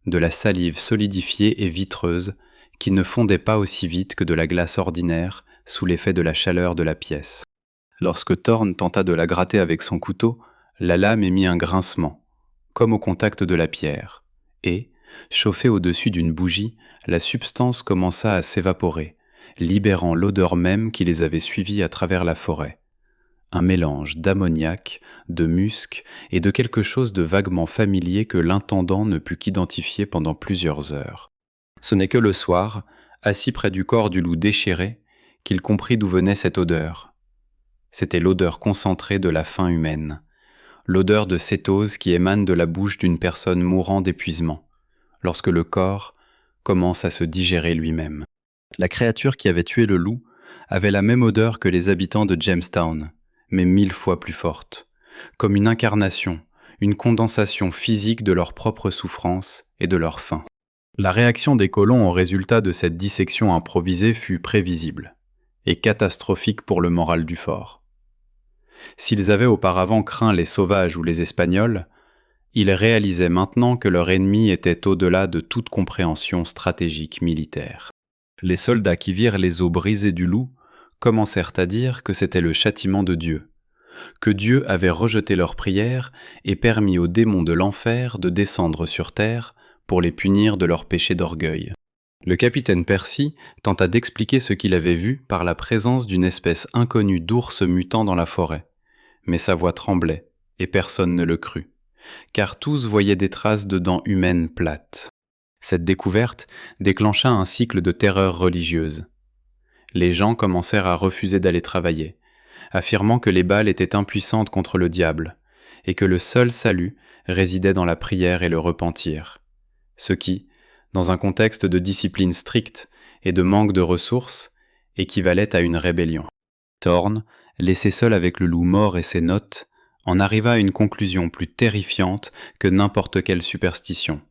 De la salive solidifiée et vitreuse qui ne fondait pas aussi vite que de la glace ordinaire sous l'effet de la chaleur de la pièce. Lorsque Thorne tenta de la gratter avec son couteau, la lame émit un grincement, comme au contact de la pierre, et, chauffée au-dessus d'une bougie, la substance commença à s'évaporer, libérant l'odeur même qui les avait suivis à travers la forêt. Un mélange d'ammoniac, de musc et de quelque chose de vaguement familier que l'intendant ne put qu'identifier pendant plusieurs heures. Ce n'est que le soir, assis près du corps du loup déchiré, qu'il comprit d'où venait cette odeur. C'était l'odeur concentrée de la faim humaine, l'odeur de cétose qui émane de la bouche d'une personne mourant d'épuisement, lorsque le corps commence à se digérer lui-même. La créature qui avait tué le loup avait la même odeur que les habitants de Jamestown, mais 1000 fois plus forte, comme une incarnation, une condensation physique de leur propre souffrance et de leur faim. La réaction des colons au résultat de cette dissection improvisée fut prévisible et catastrophique pour le moral du fort. S'ils avaient auparavant craint les sauvages ou les Espagnols, ils réalisaient maintenant que leur ennemi était au-delà de toute compréhension stratégique militaire. Les soldats qui virent les os brisés du loup commencèrent à dire que c'était le châtiment de Dieu, que Dieu avait rejeté leurs prières et permis aux démons de l'enfer de descendre sur terre pour les punir de leur péché d'orgueil. Le capitaine Percy tenta d'expliquer ce qu'il avait vu par la présence d'une espèce inconnue d'ours mutant dans la forêt, mais sa voix tremblait et personne ne le crut, car tous voyaient des traces de dents humaines plates. Cette découverte déclencha un cycle de terreur religieuse. Les gens commencèrent à refuser d'aller travailler, affirmant que les balles étaient impuissantes contre le diable, et que le seul salut résidait dans la prière et le repentir, ce qui, dans un contexte de discipline stricte et de manque de ressources, équivalait à une rébellion. Thorne, laissé seul avec le loup mort et ses notes, en arriva à une conclusion plus terrifiante que n'importe quelle superstition.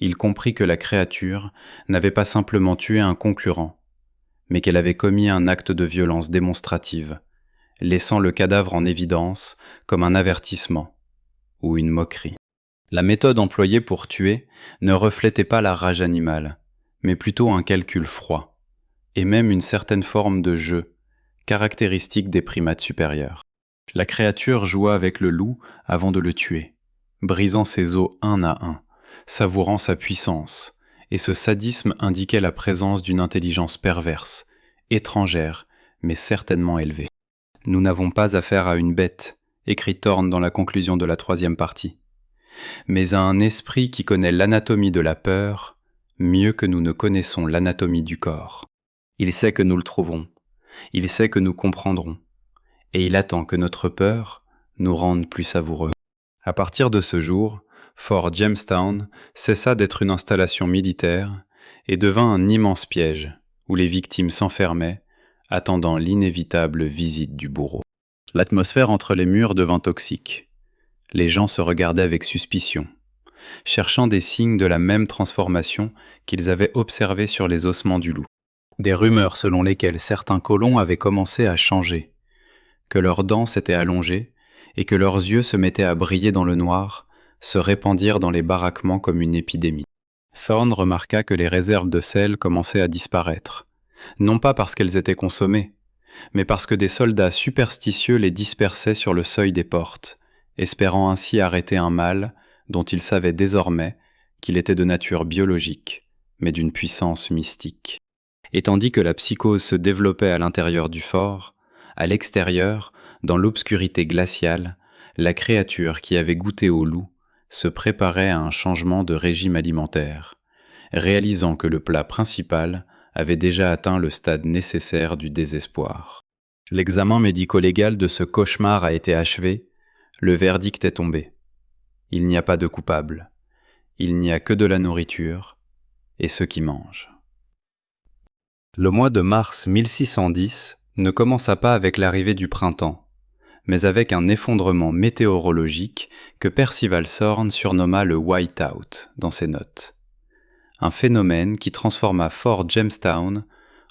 Il comprit que la créature n'avait pas simplement tué un concurrent, mais qu'elle avait commis un acte de violence démonstrative, laissant le cadavre en évidence comme un avertissement ou une moquerie. La méthode employée pour tuer ne reflétait pas la rage animale, mais plutôt un calcul froid, et même une certaine forme de jeu, caractéristique des primates supérieurs. La créature joua avec le loup avant de le tuer, brisant ses os un à un, savourant sa puissance, et ce sadisme indiquait la présence d'une intelligence perverse, étrangère, mais certainement élevée. « Nous n'avons pas affaire à une bête », écrit Thorne dans la conclusion de la 3e partie, mais à un esprit qui connaît l'anatomie de la peur mieux que nous ne connaissons l'anatomie du corps. Il sait que nous le trouvons, il sait que nous comprendrons, et il attend que notre peur nous rende plus savoureux. À partir de ce jour, Fort Jamestown cessa d'être une installation militaire et devint un immense piège où les victimes s'enfermaient, attendant l'inévitable visite du bourreau. L'atmosphère entre les murs devint toxique. Les gens se regardaient avec suspicion, cherchant des signes de la même transformation qu'ils avaient observée sur les ossements du loup. Des rumeurs selon lesquelles certains colons avaient commencé à changer, que leurs dents s'étaient allongées et que leurs yeux se mettaient à briller dans le noir, se répandirent dans les baraquements comme une épidémie. Thorne remarqua que les réserves de sel commençaient à disparaître, non pas parce qu'elles étaient consommées, mais parce que des soldats superstitieux les dispersaient sur le seuil des portes, espérant ainsi arrêter un mal dont ils savaient désormais qu'il était de nature biologique, mais d'une puissance mystique. Et tandis que la psychose se développait à l'intérieur du fort, à l'extérieur, dans l'obscurité glaciale, la créature qui avait goûté au loup se préparait à un changement de régime alimentaire, réalisant que le plat principal avait déjà atteint le stade nécessaire du désespoir. L'examen médico-légal de ce cauchemar a été achevé, le verdict est tombé. Il n'y a pas de coupable, il n'y a que de la nourriture et ceux qui mangent. Le mois de mars 1610 ne commença pas avec l'arrivée du printemps, mais avec un effondrement météorologique que Percival Thorne surnomma le white-out dans ses notes. Un phénomène qui transforma Fort Jamestown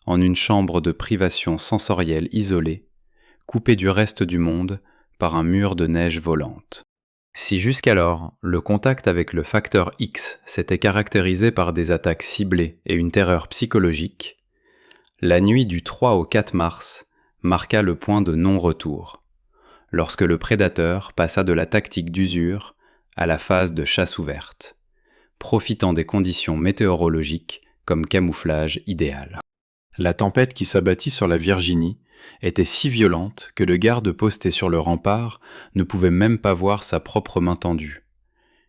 en une chambre de privation sensorielle isolée, coupée du reste du monde par un mur de neige volante. Si jusqu'alors, le contact avec le facteur X s'était caractérisé par des attaques ciblées et une terreur psychologique, la nuit du 3 au 4 mars marqua le point de non-retour, lorsque le prédateur passa de la tactique d'usure à la phase de chasse ouverte, profitant des conditions météorologiques comme camouflage idéal. La tempête qui s'abattit sur la Virginie était si violente que le garde posté sur le rempart ne pouvait même pas voir sa propre main tendue,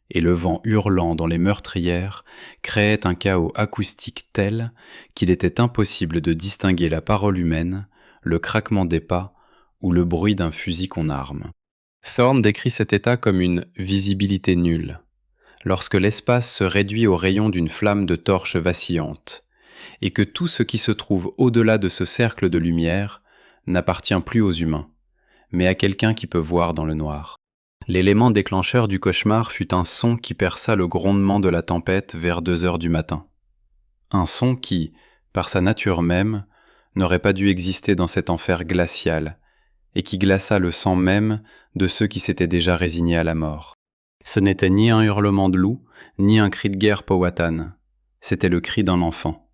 et le vent hurlant dans les meurtrières créait un chaos acoustique tel qu'il était impossible de distinguer la parole humaine, le craquement des pas ou le bruit d'un fusil qu'on arme. Thorne décrit cet état comme une visibilité nulle, lorsque l'espace se réduit au rayon d'une flamme de torche vacillante, et que tout ce qui se trouve au-delà de ce cercle de lumière n'appartient plus aux humains, mais à quelqu'un qui peut voir dans le noir. L'élément déclencheur du cauchemar fut un son qui perça le grondement de la tempête vers 2 heures du matin. Un son qui, par sa nature même, n'aurait pas dû exister dans cet enfer glacial, et qui glaça le sang même de ceux qui s'étaient déjà résignés à la mort. Ce n'était ni un hurlement de loup, ni un cri de guerre powhatan, c'était le cri d'un enfant.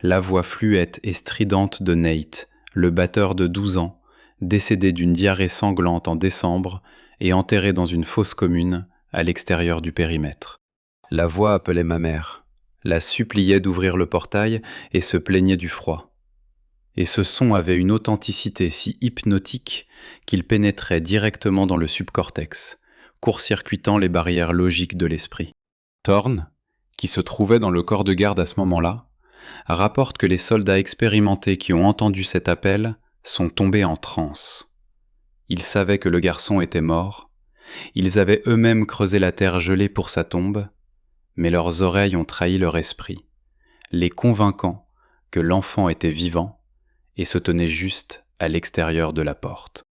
La voix fluette et stridente de Nate, le batteur de 12 ans, décédé d'une diarrhée sanglante en décembre et enterré dans une fosse commune à l'extérieur du périmètre. La voix appelait ma mère, la suppliait d'ouvrir le portail et se plaignait du froid. Et ce son avait une authenticité si hypnotique qu'il pénétrait directement dans le subcortex, court-circuitant les barrières logiques de l'esprit. Thorne, qui se trouvait dans le corps de garde à ce moment-là, rapporte que les soldats expérimentés qui ont entendu cet appel sont tombés en transe. Ils savaient que le garçon était mort, ils avaient eux-mêmes creusé la terre gelée pour sa tombe, mais leurs oreilles ont trahi leur esprit, les convainquant que l'enfant était vivant et se tenait juste à l'extérieur de la porte.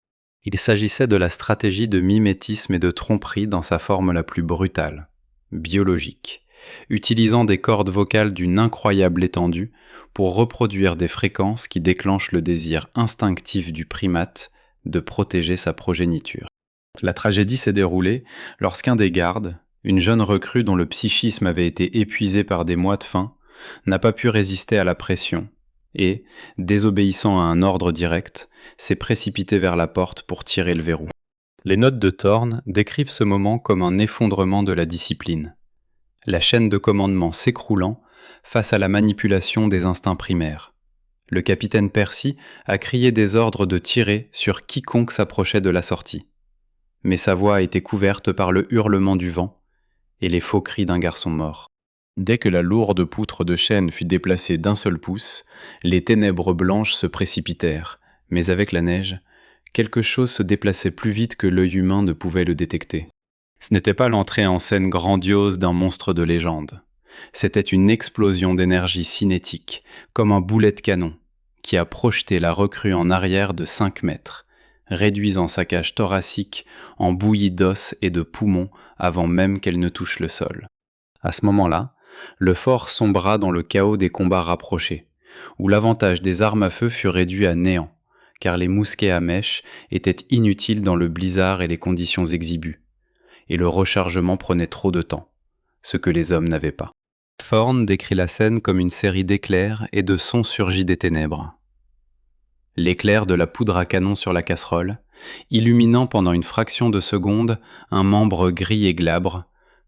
Il s'agissait de la stratégie de mimétisme et de tromperie dans sa forme la plus brutale, biologique, utilisant des cordes vocales d'une incroyable étendue pour reproduire des fréquences qui déclenchent le désir instinctif du primate de protéger sa progéniture. La tragédie s'est déroulée lorsqu'un des gardes, une jeune recrue dont le psychisme avait été épuisé par des mois de faim, n'a pas pu résister à la pression et, désobéissant à un ordre direct, s'est précipité vers la porte pour tirer le verrou. Les notes de Thorne décrivent ce moment comme un effondrement de la discipline, la chaîne de commandement s'écroulant face à la manipulation des instincts primaires. Le capitaine Percy a crié des ordres de tirer sur quiconque s'approchait de la sortie. Mais sa voix a été couverte par le hurlement du vent et les faux cris d'un garçon mort. Dès que la lourde poutre de chêne fut déplacée d'un seul pouce, les ténèbres blanches se précipitèrent, mais avec la neige, quelque chose se déplaçait plus vite que l'œil humain ne pouvait le détecter. Ce n'était pas l'entrée en scène grandiose d'un monstre de légende. C'était une explosion d'énergie cinétique, comme un boulet de canon, qui a projeté la recrue en arrière de 5 mètres, réduisant sa cage thoracique en bouillie d'os et de poumons avant même qu'elle ne touche le sol. À ce moment-là, le fort sombra dans le chaos des combats rapprochés, où l'avantage des armes à feu fut réduit à néant, car les mousquets à mèche étaient inutiles dans le blizzard et les conditions exiguës, et le rechargement prenait trop de temps, ce que les hommes n'avaient pas. Thorne décrit la scène comme une série d'éclairs et de sons surgis des ténèbres. L'éclair de la poudre à canon sur la casserole, illuminant pendant une fraction de seconde un membre gris et glabre,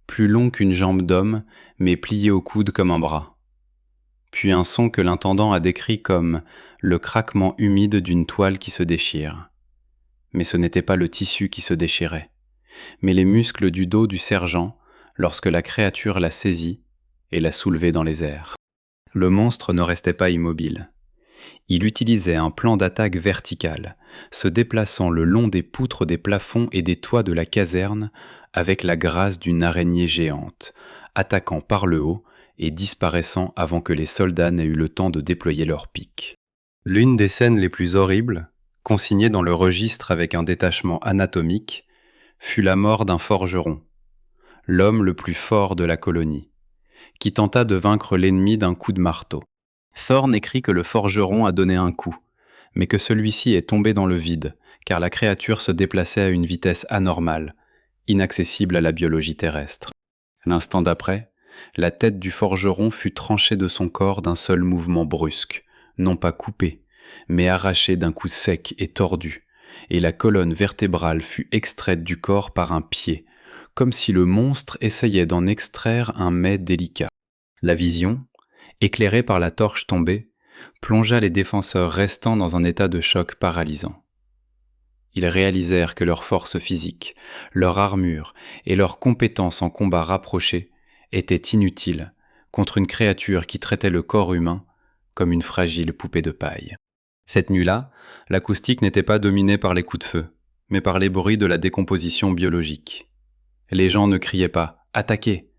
plus long qu'une jambe d'homme, mais plié au coude comme un bras. Puis un son que l'intendant a décrit comme le craquement humide d'une toile qui se déchire. Mais ce n'était pas le tissu qui se déchirait, mais les muscles du dos du sergent lorsque la créature l'a saisi et l'a soulevé dans les airs. Le monstre ne restait pas immobile. Il utilisait un plan d'attaque vertical, se déplaçant le long des poutres des plafonds et des toits de la caserne avec la grâce d'une araignée géante, attaquant par le haut et disparaissant avant que les soldats n'aient eu le temps de déployer leurs pics. L'une des scènes les plus horribles, consignée dans le registre avec un détachement anatomique, fut la mort d'un forgeron, l'homme le plus fort de la colonie, qui tenta de vaincre l'ennemi d'un coup de marteau. Thorne écrit que le forgeron a donné un coup, mais que celui-ci est tombé dans le vide, car la créature se déplaçait à une vitesse anormale, inaccessible à la biologie terrestre. L'instant d'après, la tête du forgeron fut tranchée de son corps d'un seul mouvement brusque, non pas coupée, mais arrachée d'un coup sec et tordu, et la colonne vertébrale fut extraite du corps par un pied, comme si le monstre essayait d'en extraire un mets délicat. La vision, éclairée par la torche tombée, plongea les défenseurs restants dans un état de choc paralysant. Ils réalisèrent que leur force physique, leur armure et leurs compétences en combat rapproché étaient inutiles contre une créature qui traitait le corps humain comme une fragile poupée de paille. Cette nuit-là, l'acoustique n'était pas dominée par les coups de feu, mais par les bruits de la décomposition biologique. Les gens ne criaient pas « Attaquez !»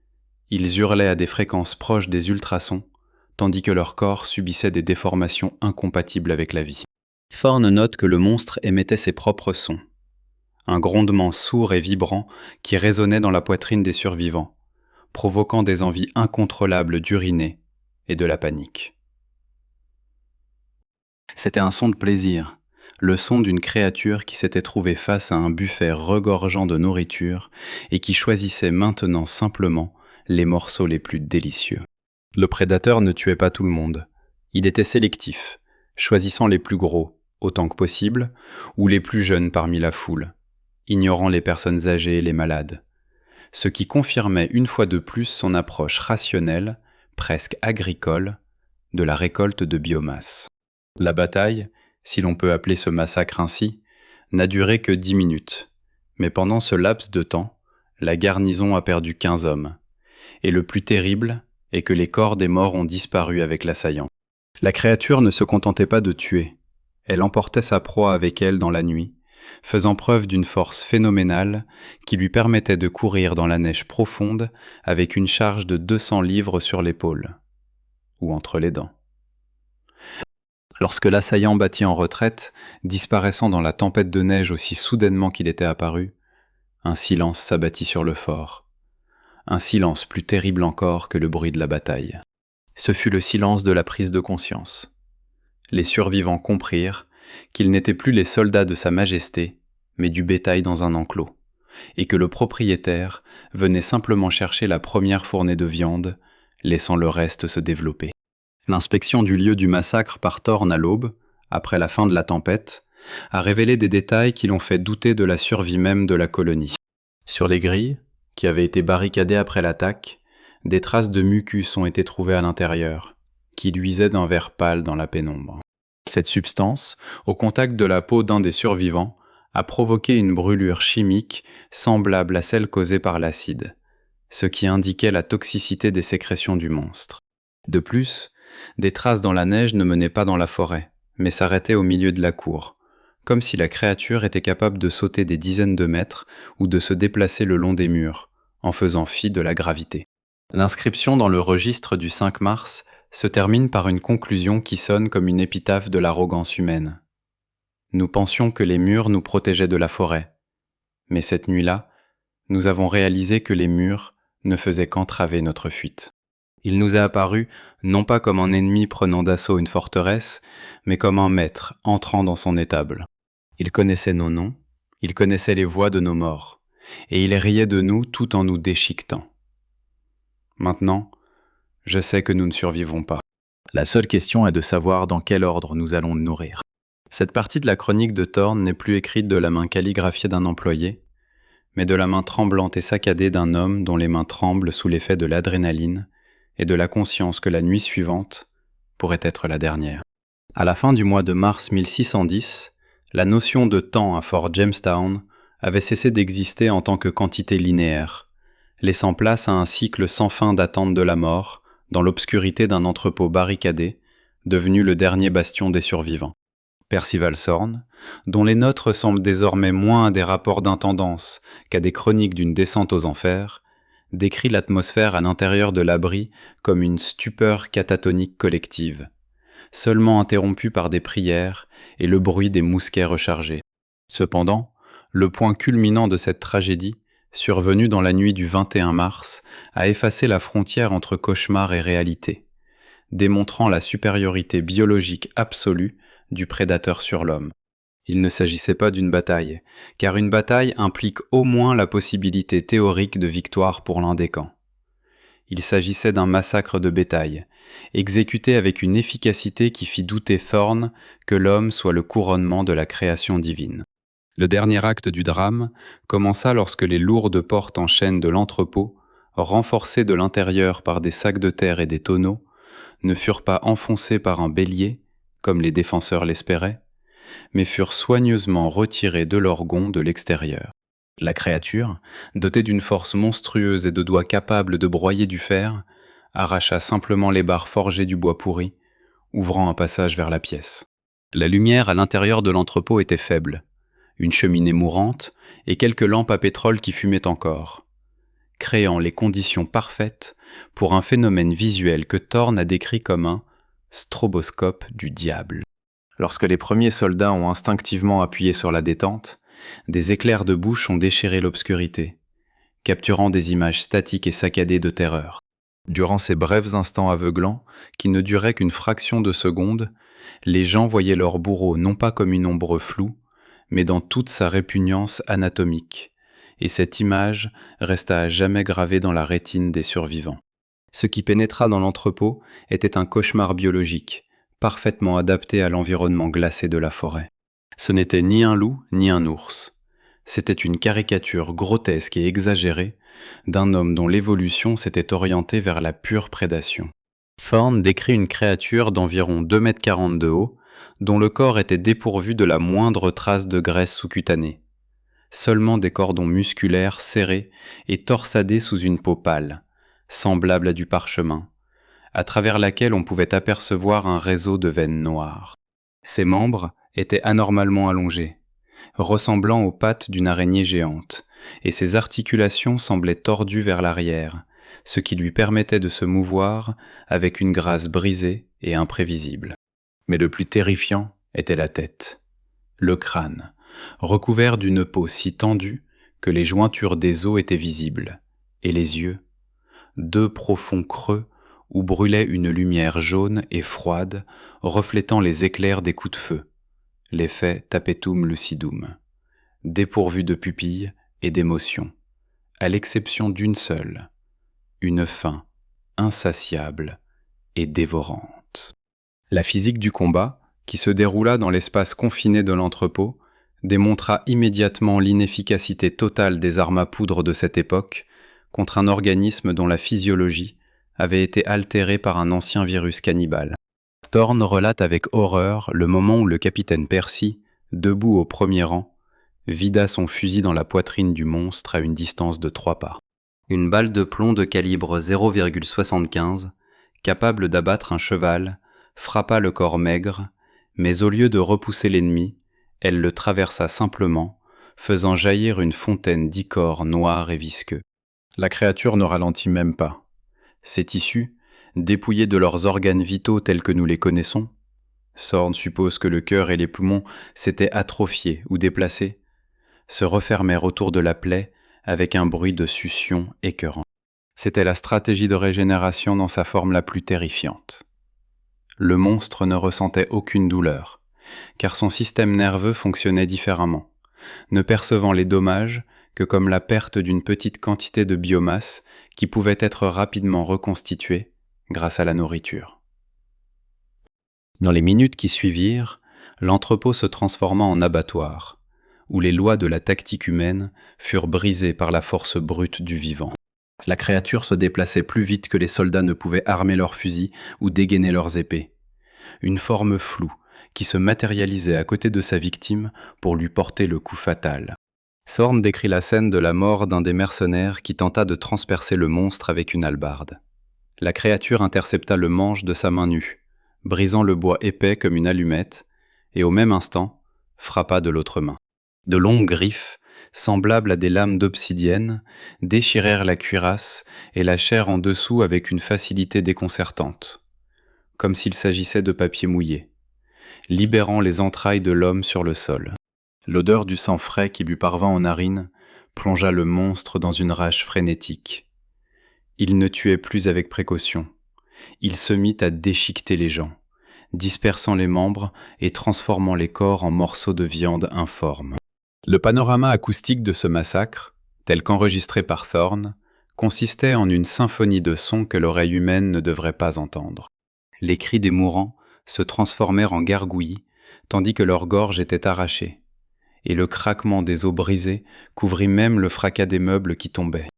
Ils hurlaient à des fréquences proches des ultrasons, tandis que leur corps subissait des déformations incompatibles avec la vie. Thorne note que le monstre émettait ses propres sons. Un grondement sourd et vibrant qui résonnait dans la poitrine des survivants, provoquant des envies incontrôlables d'uriner et de la panique. C'était un son de plaisir, le son d'une créature qui s'était trouvée face à un buffet regorgeant de nourriture et qui choisissait maintenant simplement les morceaux les plus délicieux. Le prédateur ne tuait pas tout le monde. Il était sélectif, choisissant les plus gros, autant que possible, ou les plus jeunes parmi la foule, ignorant les personnes âgées et les malades. Ce qui confirmait une fois de plus son approche rationnelle, presque agricole, de la récolte de biomasse. La bataille, si l'on peut appeler ce massacre ainsi, n'a duré que 10 minutes, mais pendant ce laps de temps, la garnison a perdu 15 hommes. Et le plus terrible est que les corps des morts ont disparu avec l'assaillant. La créature ne se contentait pas de tuer, elle emportait sa proie avec elle dans la nuit, faisant preuve d'une force phénoménale qui lui permettait de courir dans la neige profonde avec une charge de 200 livres sur l'épaule, ou entre les dents. Lorsque l'assaillant battit en retraite, disparaissant dans la tempête de neige aussi soudainement qu'il était apparu, un silence s'abattit sur le fort. Un silence plus terrible encore que le bruit de la bataille. Ce fut le silence de la prise de conscience. Les survivants comprirent qu'ils n'étaient plus les soldats de Sa Majesté, mais du bétail dans un enclos, et que le propriétaire venait simplement chercher la première fournée de viande, laissant le reste se développer. L'inspection du lieu du massacre par Thorne à l'aube, après la fin de la tempête, a révélé des détails qui l'ont fait douter de la survie même de la colonie. Sur les grilles, qui avaient été barricadées après l'attaque, des traces de mucus ont été trouvées à l'intérieur, qui luisaient d'un vert pâle dans la pénombre. Cette substance, au contact de la peau d'un des survivants, a provoqué une brûlure chimique semblable à celle causée par l'acide, ce qui indiquait la toxicité des sécrétions du monstre. De plus, des traces dans la neige ne menaient pas dans la forêt, mais s'arrêtaient au milieu de la cour, comme si la créature était capable de sauter des dizaines de mètres ou de se déplacer le long des murs, en faisant fi de la gravité. L'inscription dans le registre du 5 mars se termine par une conclusion qui sonne comme une épitaphe de l'arrogance humaine. Nous pensions que les murs nous protégeaient de la forêt, mais cette nuit-là, nous avons réalisé que les murs ne faisaient qu'entraver notre fuite. Il nous est apparu non pas comme un ennemi prenant d'assaut une forteresse, mais comme un maître entrant dans son étable. Il connaissait nos noms, il connaissait les voix de nos morts, et il riait de nous tout en nous déchiquetant. Maintenant, je sais que nous ne survivrons pas. La seule question est de savoir dans quel ordre nous allons nous nourrir. Cette partie de la chronique de Thorne n'est plus écrite de la main calligraphiée d'un employé, mais de la main tremblante et saccadée d'un homme dont les mains tremblent sous l'effet de l'adrénaline et de la conscience que la nuit suivante pourrait être la dernière. À la fin du mois de mars 1610, la notion de temps à Fort Jamestown avait cessé d'exister en tant que quantité linéaire, laissant place à un cycle sans fin d'attente de la mort, dans l'obscurité d'un entrepôt barricadé, devenu le dernier bastion des survivants. Percival Sorn, dont les notes ressemblent désormais moins à des rapports d'intendance qu'à des chroniques d'une descente aux enfers, décrit l'atmosphère à l'intérieur de l'abri comme une stupeur catatonique collective, seulement interrompue par des prières et le bruit des mousquets rechargés. Cependant, le point culminant de cette tragédie, survenue dans la nuit du 21 mars, a effacé la frontière entre cauchemar et réalité, démontrant la supériorité biologique absolue du prédateur sur l'homme. Il ne s'agissait pas d'une bataille, car une bataille implique au moins la possibilité théorique de victoire pour l'un des camps. Il s'agissait d'un massacre de bétail, exécuté avec une efficacité qui fit douter Thorne que l'homme soit le couronnement de la création divine. Le dernier acte du drame commença lorsque les lourdes portes en chêne de l'entrepôt, renforcées de l'intérieur par des sacs de terre et des tonneaux, ne furent pas enfoncées par un bélier, comme les défenseurs l'espéraient, mais furent soigneusement retirées de leur gonds de l'extérieur. La créature, dotée d'une force monstrueuse et de doigts capables de broyer du fer, arracha simplement les barres forgées du bois pourri, ouvrant un passage vers la pièce. La lumière à l'intérieur de l'entrepôt était faible, une cheminée mourante et quelques lampes à pétrole qui fumaient encore, créant les conditions parfaites pour un phénomène visuel que Thorne a décrit comme un stroboscope du diable. Lorsque les premiers soldats ont instinctivement appuyé sur la détente, des éclairs de bouche ont déchiré l'obscurité, capturant des images statiques et saccadées de terreur. Durant ces brefs instants aveuglants, qui ne duraient qu'une fraction de seconde, les gens voyaient leur bourreau non pas comme une ombre floue, mais dans toute sa répugnance anatomique, et cette image resta à jamais gravée dans la rétine des survivants. Ce qui pénétra dans l'entrepôt était un cauchemar biologique, parfaitement adapté à l'environnement glacé de la forêt. Ce n'était ni un loup ni un ours. C'était une caricature grotesque et exagérée d'un homme dont l'évolution s'était orientée vers la pure prédation. Thorne décrit une créature d'environ 2,40 m de haut, dont le corps était dépourvu de la moindre trace de graisse sous-cutanée. Seulement des cordons musculaires serrés et torsadés sous une peau pâle, semblable à du parchemin, à travers laquelle on pouvait apercevoir un réseau de veines noires. Ses membres étaient anormalement allongés, ressemblant aux pattes d'une araignée géante, et ses articulations semblaient tordues vers l'arrière, ce qui lui permettait de se mouvoir avec une grâce brisée et imprévisible. Mais le plus terrifiant était la tête, le crâne, recouvert d'une peau si tendue que les jointures des os étaient visibles, et les yeux, deux profonds creux où brûlait une lumière jaune et froide, reflétant les éclairs des coups de feu, l'effet tapetum lucidum, dépourvu de pupilles et d'émotions, à l'exception d'une seule, une faim insatiable et dévorante. La physique du combat, qui se déroula dans l'espace confiné de l'entrepôt, démontra immédiatement l'inefficacité totale des armes à poudre de cette époque contre un organisme dont la physiologie avait été altérée par un ancien virus cannibale. Thorne relate avec horreur le moment où le capitaine Percy, debout au premier rang, vida son fusil dans la poitrine du monstre à une distance de 3 pas. Une balle de plomb de calibre 0,75, capable d'abattre un cheval, frappa le corps maigre, mais au lieu de repousser l'ennemi, elle le traversa simplement, faisant jaillir une fontaine d'ichor noir et visqueux. La créature ne ralentit même pas. Ses tissus, dépouillés de leurs organes vitaux tels que nous les connaissons, Sorn suppose que le cœur et les poumons s'étaient atrophiés ou déplacés, se refermèrent autour de la plaie avec un bruit de succion écœurant. C'était la stratégie de régénération dans sa forme la plus terrifiante. Le monstre ne ressentait aucune douleur, car son système nerveux fonctionnait différemment, ne percevant les dommages que comme la perte d'une petite quantité de biomasse qui pouvait être rapidement reconstituée grâce à la nourriture. Dans les minutes qui suivirent, l'entrepôt se transforma en abattoir, où les lois de la tactique humaine furent brisées par la force brute du vivant. La créature se déplaçait plus vite que les soldats ne pouvaient armer leurs fusils ou dégainer leurs épées. Une forme floue qui se matérialisait à côté de sa victime pour lui porter le coup fatal. Sorn décrit la scène de la mort d'un des mercenaires qui tenta de transpercer le monstre avec une hallebarde. La créature intercepta le manche de sa main nue, brisant le bois épais comme une allumette, et au même instant, frappa de l'autre main. De longues griffes, semblables à des lames d'obsidienne, déchirèrent la cuirasse et la chair en dessous avec une facilité déconcertante, comme s'il s'agissait de papier mouillé, libérant les entrailles de l'homme sur le sol. L'odeur du sang frais qui lui parvint aux narines plongea le monstre dans une rage frénétique. Il ne tuait plus avec précaution. Il se mit à déchiqueter les gens, dispersant les membres et transformant les corps en morceaux de viande informes. Le panorama acoustique de ce massacre, tel qu'enregistré par Thorne, consistait en une symphonie de sons que l'oreille humaine ne devrait pas entendre. Les cris des mourants se transformèrent en gargouillis, tandis que leurs gorges étaient arrachées, et le craquement des os brisés couvrit même le fracas des meubles qui tombaient.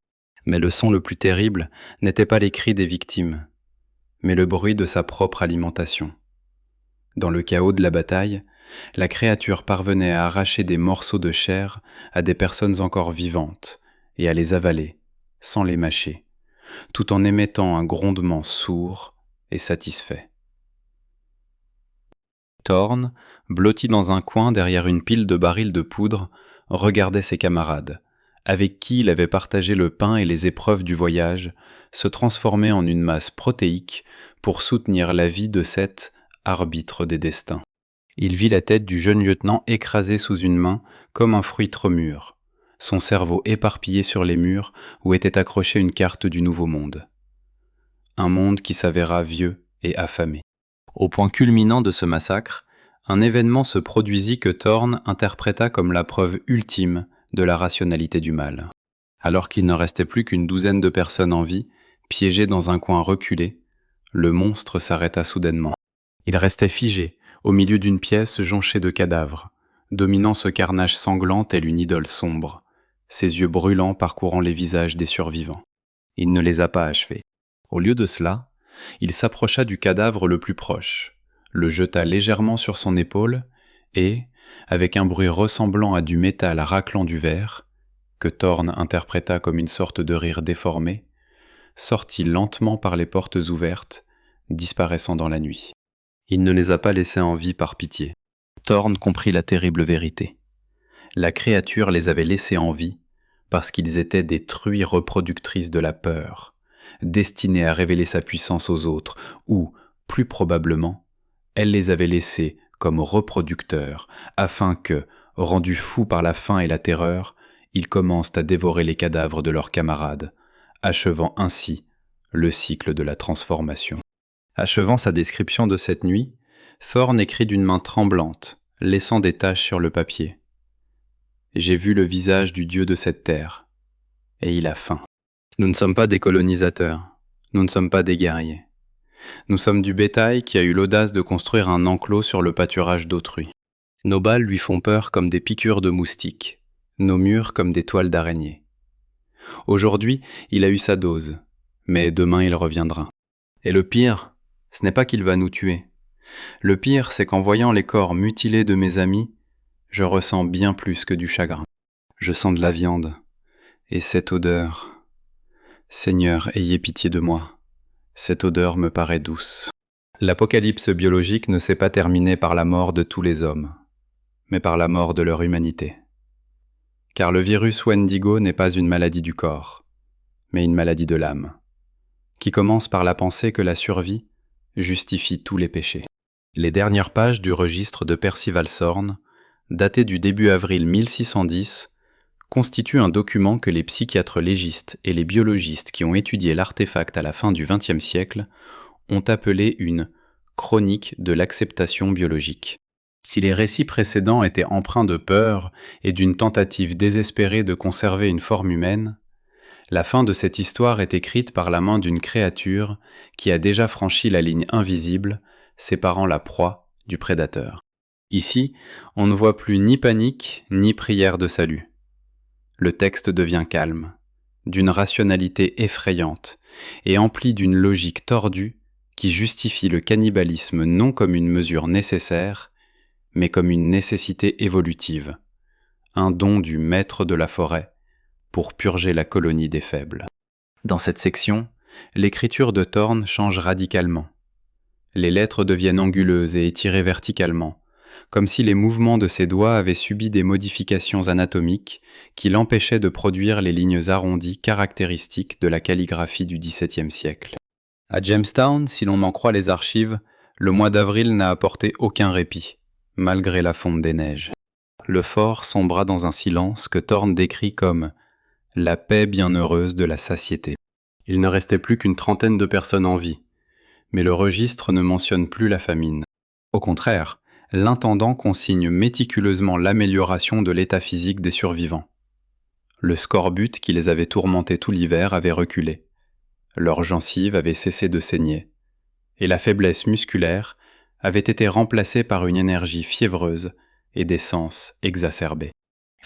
Mais le son le plus terrible n'était pas les cris des victimes, mais le bruit de sa propre alimentation. Dans le chaos de la bataille, la créature parvenait à arracher des morceaux de chair à des personnes encore vivantes et à les avaler, sans les mâcher, tout en émettant un grondement sourd et satisfait. Thorne, blotti dans un coin derrière une pile de barils de poudre, regardait ses camarades, avec qui il avait partagé le pain et les épreuves du voyage, se transformer en une masse protéique pour soutenir la vie de cet arbitre des destins. Il vit la tête du jeune lieutenant écrasée sous une main comme un fruit trop mûr, son cerveau éparpillé sur les murs où était accrochée une carte du Nouveau Monde. Un monde qui s'avéra vieux et affamé. Au point culminant de ce massacre, un événement se produisit que Thorne interpréta comme la preuve ultime de la rationalité du mal. Alors qu'il ne restait plus qu'une douzaine de personnes en vie, piégées dans un coin reculé, le monstre s'arrêta soudainement. Il restait figé, au milieu d'une pièce jonchée de cadavres, dominant ce carnage sanglant tel une idole sombre, ses yeux brûlants parcourant les visages des survivants. Il ne les a pas achevés. Au lieu de cela, il s'approcha du cadavre le plus proche, le jeta légèrement sur son épaule et, avec un bruit ressemblant à du métal raclant du verre, que Thorne interpréta comme une sorte de rire déformé, sortit lentement par les portes ouvertes, disparaissant dans la nuit. Il ne les a pas laissés en vie par pitié. Thorne comprit la terrible vérité. La créature les avait laissés en vie parce qu'ils étaient des truies reproductrices de la peur, destinées à révéler sa puissance aux autres, ou, plus probablement, elle les avait laissés comme reproducteurs, afin que, rendus fous par la faim et la terreur, ils commencent à dévorer les cadavres de leurs camarades, achevant ainsi le cycle de la transformation. Achevant sa description de cette nuit, Thorne écrit d'une main tremblante, laissant des taches sur le papier. « J'ai vu le visage du dieu de cette terre, et il a faim. Nous ne sommes pas des colonisateurs, nous ne sommes pas des guerriers. Nous sommes du bétail qui a eu l'audace de construire un enclos sur le pâturage d'autrui. Nos balles lui font peur comme des piqûres de moustiques, nos murs comme des toiles d'araignée. Aujourd'hui, il a eu sa dose, mais demain il reviendra. Et le pire, ce n'est pas qu'il va nous tuer. Le pire, c'est qu'en voyant les corps mutilés de mes amis, je ressens bien plus que du chagrin. Je sens de la viande, et cette odeur... Seigneur, ayez pitié de moi. Cette odeur me paraît douce. L'apocalypse biologique ne s'est pas terminée par la mort de tous les hommes, mais par la mort de leur humanité. Car le virus Wendigo n'est pas une maladie du corps, mais une maladie de l'âme, qui commence par la pensée que la survie justifie tous les péchés. Les dernières pages du registre de Percival Thorne, daté du début avril 1610, constituent un document que les psychiatres légistes et les biologistes qui ont étudié l'artefact à la fin du XXe siècle ont appelé une « chronique de l'acceptation biologique ». Si les récits précédents étaient empreints de peur et d'une tentative désespérée de conserver une forme humaine, la fin de cette histoire est écrite par la main d'une créature qui a déjà franchi la ligne invisible séparant la proie du prédateur. Ici, on ne voit plus ni panique ni prière de salut. Le texte devient calme, d'une rationalité effrayante et empli d'une logique tordue qui justifie le cannibalisme non comme une mesure nécessaire, mais comme une nécessité évolutive, un don du maître de la forêt pour purger la colonie des faibles. Dans cette section, l'écriture de Thorne change radicalement. Les lettres deviennent anguleuses et étirées verticalement, comme si les mouvements de ses doigts avaient subi des modifications anatomiques qui l'empêchaient de produire les lignes arrondies caractéristiques de la calligraphie du XVIIe siècle. À Jamestown, si l'on en croit les archives, le mois d'avril n'a apporté aucun répit, malgré la fonte des neiges. Le fort sombra dans un silence que Thorne décrit comme « la paix bienheureuse de la satiété ». Il ne restait plus qu'une trentaine de personnes en vie, mais le registre ne mentionne plus la famine. Au contraire, l'intendant consigne méticuleusement l'amélioration de l'état physique des survivants. Le scorbut qui les avait tourmentés tout l'hiver avait reculé. Leurs gencives avaient cessé de saigner, et la faiblesse musculaire avait été remplacée par une énergie fiévreuse et des sens exacerbés.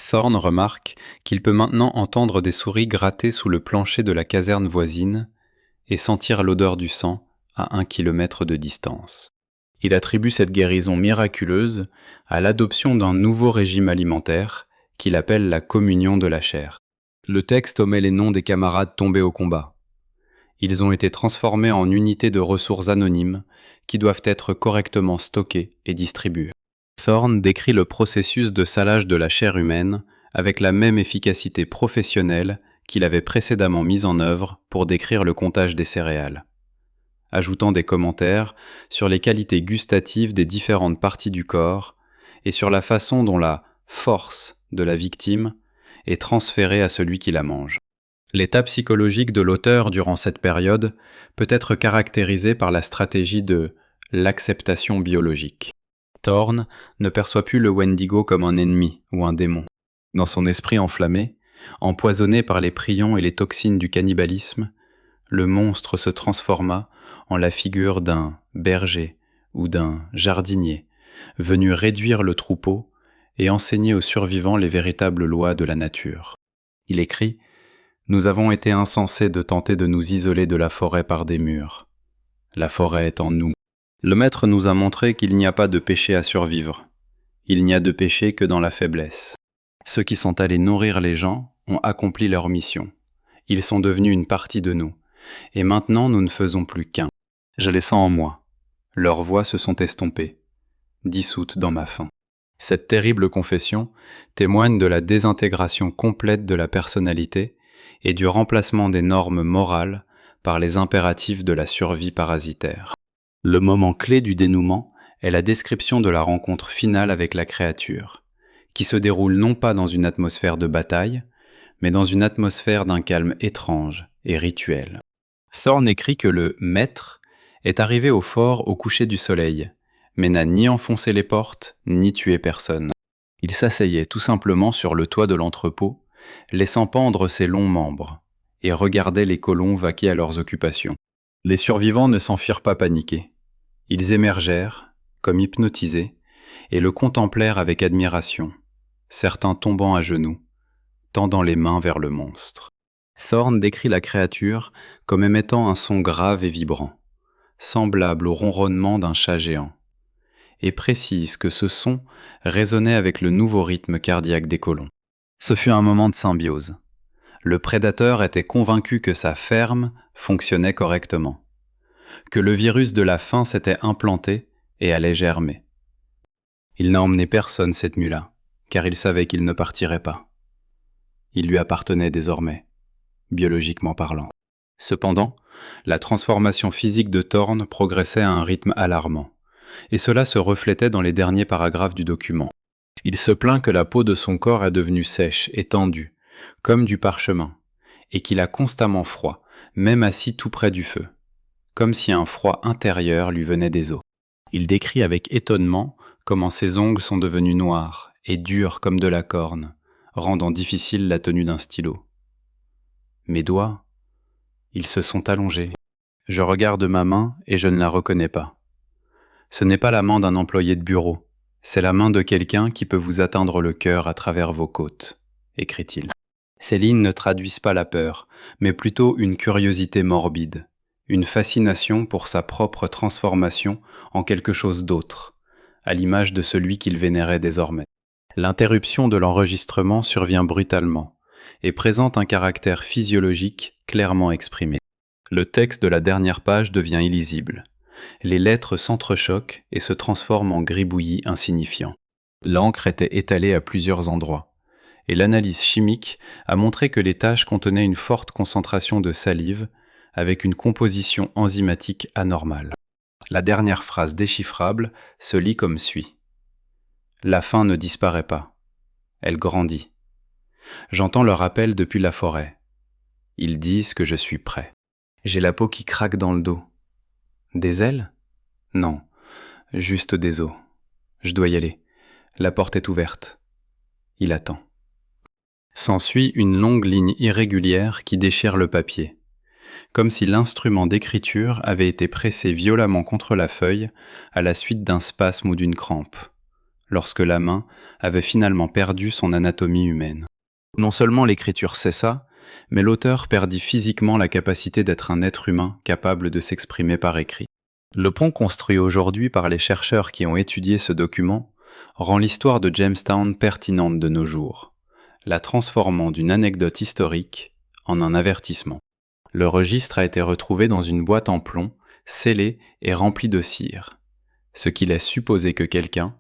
Thorne remarque qu'il peut maintenant entendre des souris gratter sous le plancher de la caserne voisine et sentir l'odeur du sang à 1 kilomètre de distance. Il attribue cette guérison miraculeuse à l'adoption d'un nouveau régime alimentaire qu'il appelle la communion de la chair. Le texte omet les noms des camarades tombés au combat. Ils ont été transformés en unités de ressources anonymes qui doivent être correctement stockées et distribuées. Thorne décrit le processus de salage de la chair humaine avec la même efficacité professionnelle qu'il avait précédemment mise en œuvre pour décrire le comptage des céréales, ajoutant des commentaires sur les qualités gustatives des différentes parties du corps et sur la façon dont la force de la victime est transférée à celui qui la mange. L'état psychologique de l'auteur durant cette période peut être caractérisé par la stratégie de l'acceptation biologique. Thorne ne perçoit plus le Wendigo comme un ennemi ou un démon. Dans son esprit enflammé, empoisonné par les prions et les toxines du cannibalisme, le monstre se transforma en la figure d'un berger ou d'un jardinier, venu réduire le troupeau et enseigner aux survivants les véritables lois de la nature. Il écrit « Nous avons été insensés de tenter de nous isoler de la forêt par des murs. La forêt est en nous. » Le maître nous a montré qu'il n'y a pas de péché à survivre. Il n'y a de péché que dans la faiblesse. Ceux qui sont allés nourrir les gens ont accompli leur mission. Ils sont devenus une partie de nous. Et maintenant, nous ne faisons plus qu'un. Je les sens en moi. Leurs voix se sont estompées, dissoutes dans ma faim. Cette terrible confession témoigne de la désintégration complète de la personnalité et du remplacement des normes morales par les impératifs de la survie parasitaire. Le moment clé du dénouement est la description de la rencontre finale avec la créature, qui se déroule non pas dans une atmosphère de bataille, mais dans une atmosphère d'un calme étrange et rituel. Thorne écrit que le maître est arrivé au fort au coucher du soleil, mais n'a ni enfoncé les portes, ni tué personne. Il s'asseyait tout simplement sur le toit de l'entrepôt, laissant pendre ses longs membres, et regardait les colons vaquer à leurs occupations. Les survivants ne s'en firent pas paniquer. Ils émergèrent, comme hypnotisés, et le contemplèrent avec admiration, certains tombant à genoux, tendant les mains vers le monstre. Thorne décrit la créature comme émettant un son grave et vibrant, semblable au ronronnement d'un chat géant, et précise que ce son résonnait avec le nouveau rythme cardiaque des colons. Ce fut un moment de symbiose. Le prédateur était convaincu que sa ferme fonctionnait correctement, que le virus de la faim s'était implanté et allait germer. Il n'a emmené personne cette nuit-là, car il savait qu'il ne partirait pas. Il lui appartenait désormais, biologiquement parlant. Cependant, la transformation physique de Thorne progressait à un rythme alarmant, et cela se reflétait dans les derniers paragraphes du document. Il se plaint que la peau de son corps est devenue sèche et tendue, comme du parchemin, et qu'il a constamment froid, même assis tout près du feu, comme si un froid intérieur lui venait des os. Il décrit avec étonnement comment ses ongles sont devenus noirs et durs comme de la corne, rendant difficile la tenue d'un stylo. Mes doigts, ils se sont allongés. Je regarde ma main et je ne la reconnais pas. Ce n'est pas la main d'un employé de bureau, c'est la main de quelqu'un qui peut vous atteindre le cœur à travers vos côtes, écrit-il. Ces lignes ne traduisent pas la peur, mais plutôt une curiosité morbide, une fascination pour sa propre transformation en quelque chose d'autre, à l'image de celui qu'il vénérait désormais. L'interruption de l'enregistrement survient brutalement et présente un caractère physiologique clairement exprimé. Le texte de la dernière page devient illisible, les lettres s'entrechoquent et se transforment en gribouillis insignifiants. L'encre était étalée à plusieurs endroits, et l'analyse chimique a montré que les taches contenaient une forte concentration de salive avec une composition enzymatique anormale. La dernière phrase déchiffrable se lit comme suit. La faim ne disparaît pas. Elle grandit. J'entends leur appel depuis la forêt. Ils disent que je suis prêt. J'ai la peau qui craque dans le dos. Des ailes? Non, juste des os. Je dois y aller. La porte est ouverte. Il attend. S'ensuit une longue ligne irrégulière qui déchire le papier, comme si l'instrument d'écriture avait été pressé violemment contre la feuille à la suite d'un spasme ou d'une crampe, lorsque la main avait finalement perdu son anatomie humaine. Non seulement l'écriture cessa, mais l'auteur perdit physiquement la capacité d'être un être humain capable de s'exprimer par écrit. Le pont construit aujourd'hui par les chercheurs qui ont étudié ce document rend l'histoire de Jamestown pertinente de nos jours, la transformant d'une anecdote historique en un avertissement. Le registre a été retrouvé dans une boîte en plomb, scellée et remplie de cire, ce qui laisse supposer que quelqu'un,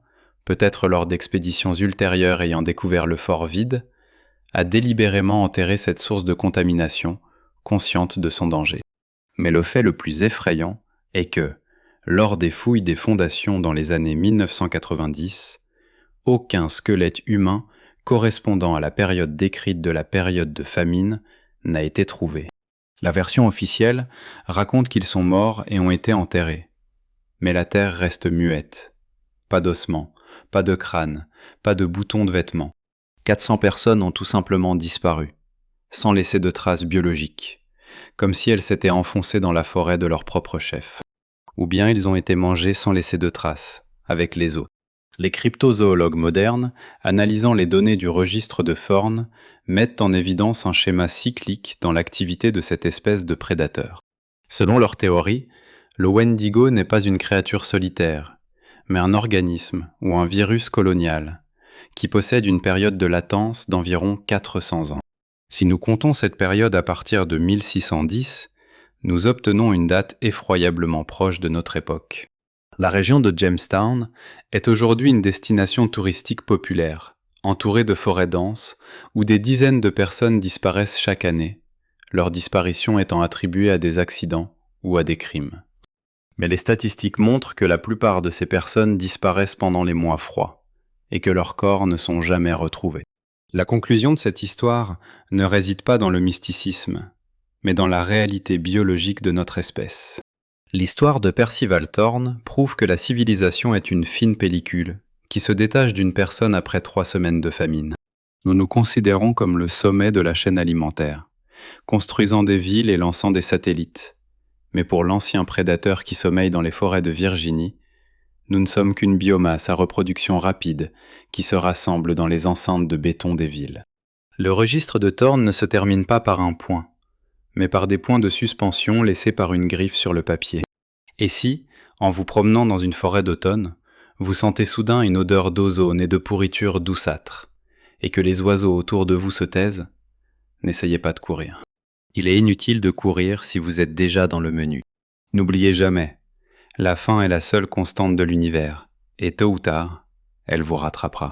peut-être lors d'expéditions ultérieures ayant découvert le fort vide, a délibérément enterré cette source de contamination, consciente de son danger. Mais le fait le plus effrayant est que, lors des fouilles des fondations dans les années 1990, aucun squelette humain correspondant à la période décrite de la période de famine n'a été trouvé. La version officielle raconte qu'ils sont morts et ont été enterrés. Mais la terre reste muette. Pas d'ossements, pas de crâne, pas de boutons de vêtements. 400 personnes ont tout simplement disparu, sans laisser de traces biologiques, comme si elles s'étaient enfoncées dans la forêt de leur propre chef. Ou bien ils ont été mangés sans laisser de traces, avec les os. Les cryptozoologues modernes, analysant les données du registre de Thorne, mettent en évidence un schéma cyclique dans l'activité de cette espèce de prédateur. Selon leur théorie, le Wendigo n'est pas une créature solitaire, mais un organisme ou un virus colonial, qui possède une période de latence d'environ 400 ans. Si nous comptons cette période à partir de 1610, nous obtenons une date effroyablement proche de notre époque. La région de Jamestown est aujourd'hui une destination touristique populaire, entourée de forêts denses, où des dizaines de personnes disparaissent chaque année, leur disparition étant attribuée à des accidents ou à des crimes. Mais les statistiques montrent que la plupart de ces personnes disparaissent pendant les mois froids, et que leurs corps ne sont jamais retrouvés. La conclusion de cette histoire ne réside pas dans le mysticisme, mais dans la réalité biologique de notre espèce. L'histoire de Percival Thorne prouve que la civilisation est une fine pellicule qui se détache d'une personne après 3 semaines de famine. Nous nous considérons comme le sommet de la chaîne alimentaire, construisant des villes et lançant des satellites. Mais pour l'ancien prédateur qui sommeille dans les forêts de Virginie, nous ne sommes qu'une biomasse à reproduction rapide qui se rassemble dans les enceintes de béton des villes. Le registre de Thorne ne se termine pas par un point, mais par des points de suspension laissés par une griffe sur le papier. Et si, en vous promenant dans une forêt d'automne, vous sentez soudain une odeur d'ozone et de pourriture douceâtre, et que les oiseaux autour de vous se taisent, n'essayez pas de courir. Il est inutile de courir si vous êtes déjà dans le menu. N'oubliez jamais, la faim est la seule constante de l'univers, et tôt ou tard, elle vous rattrapera.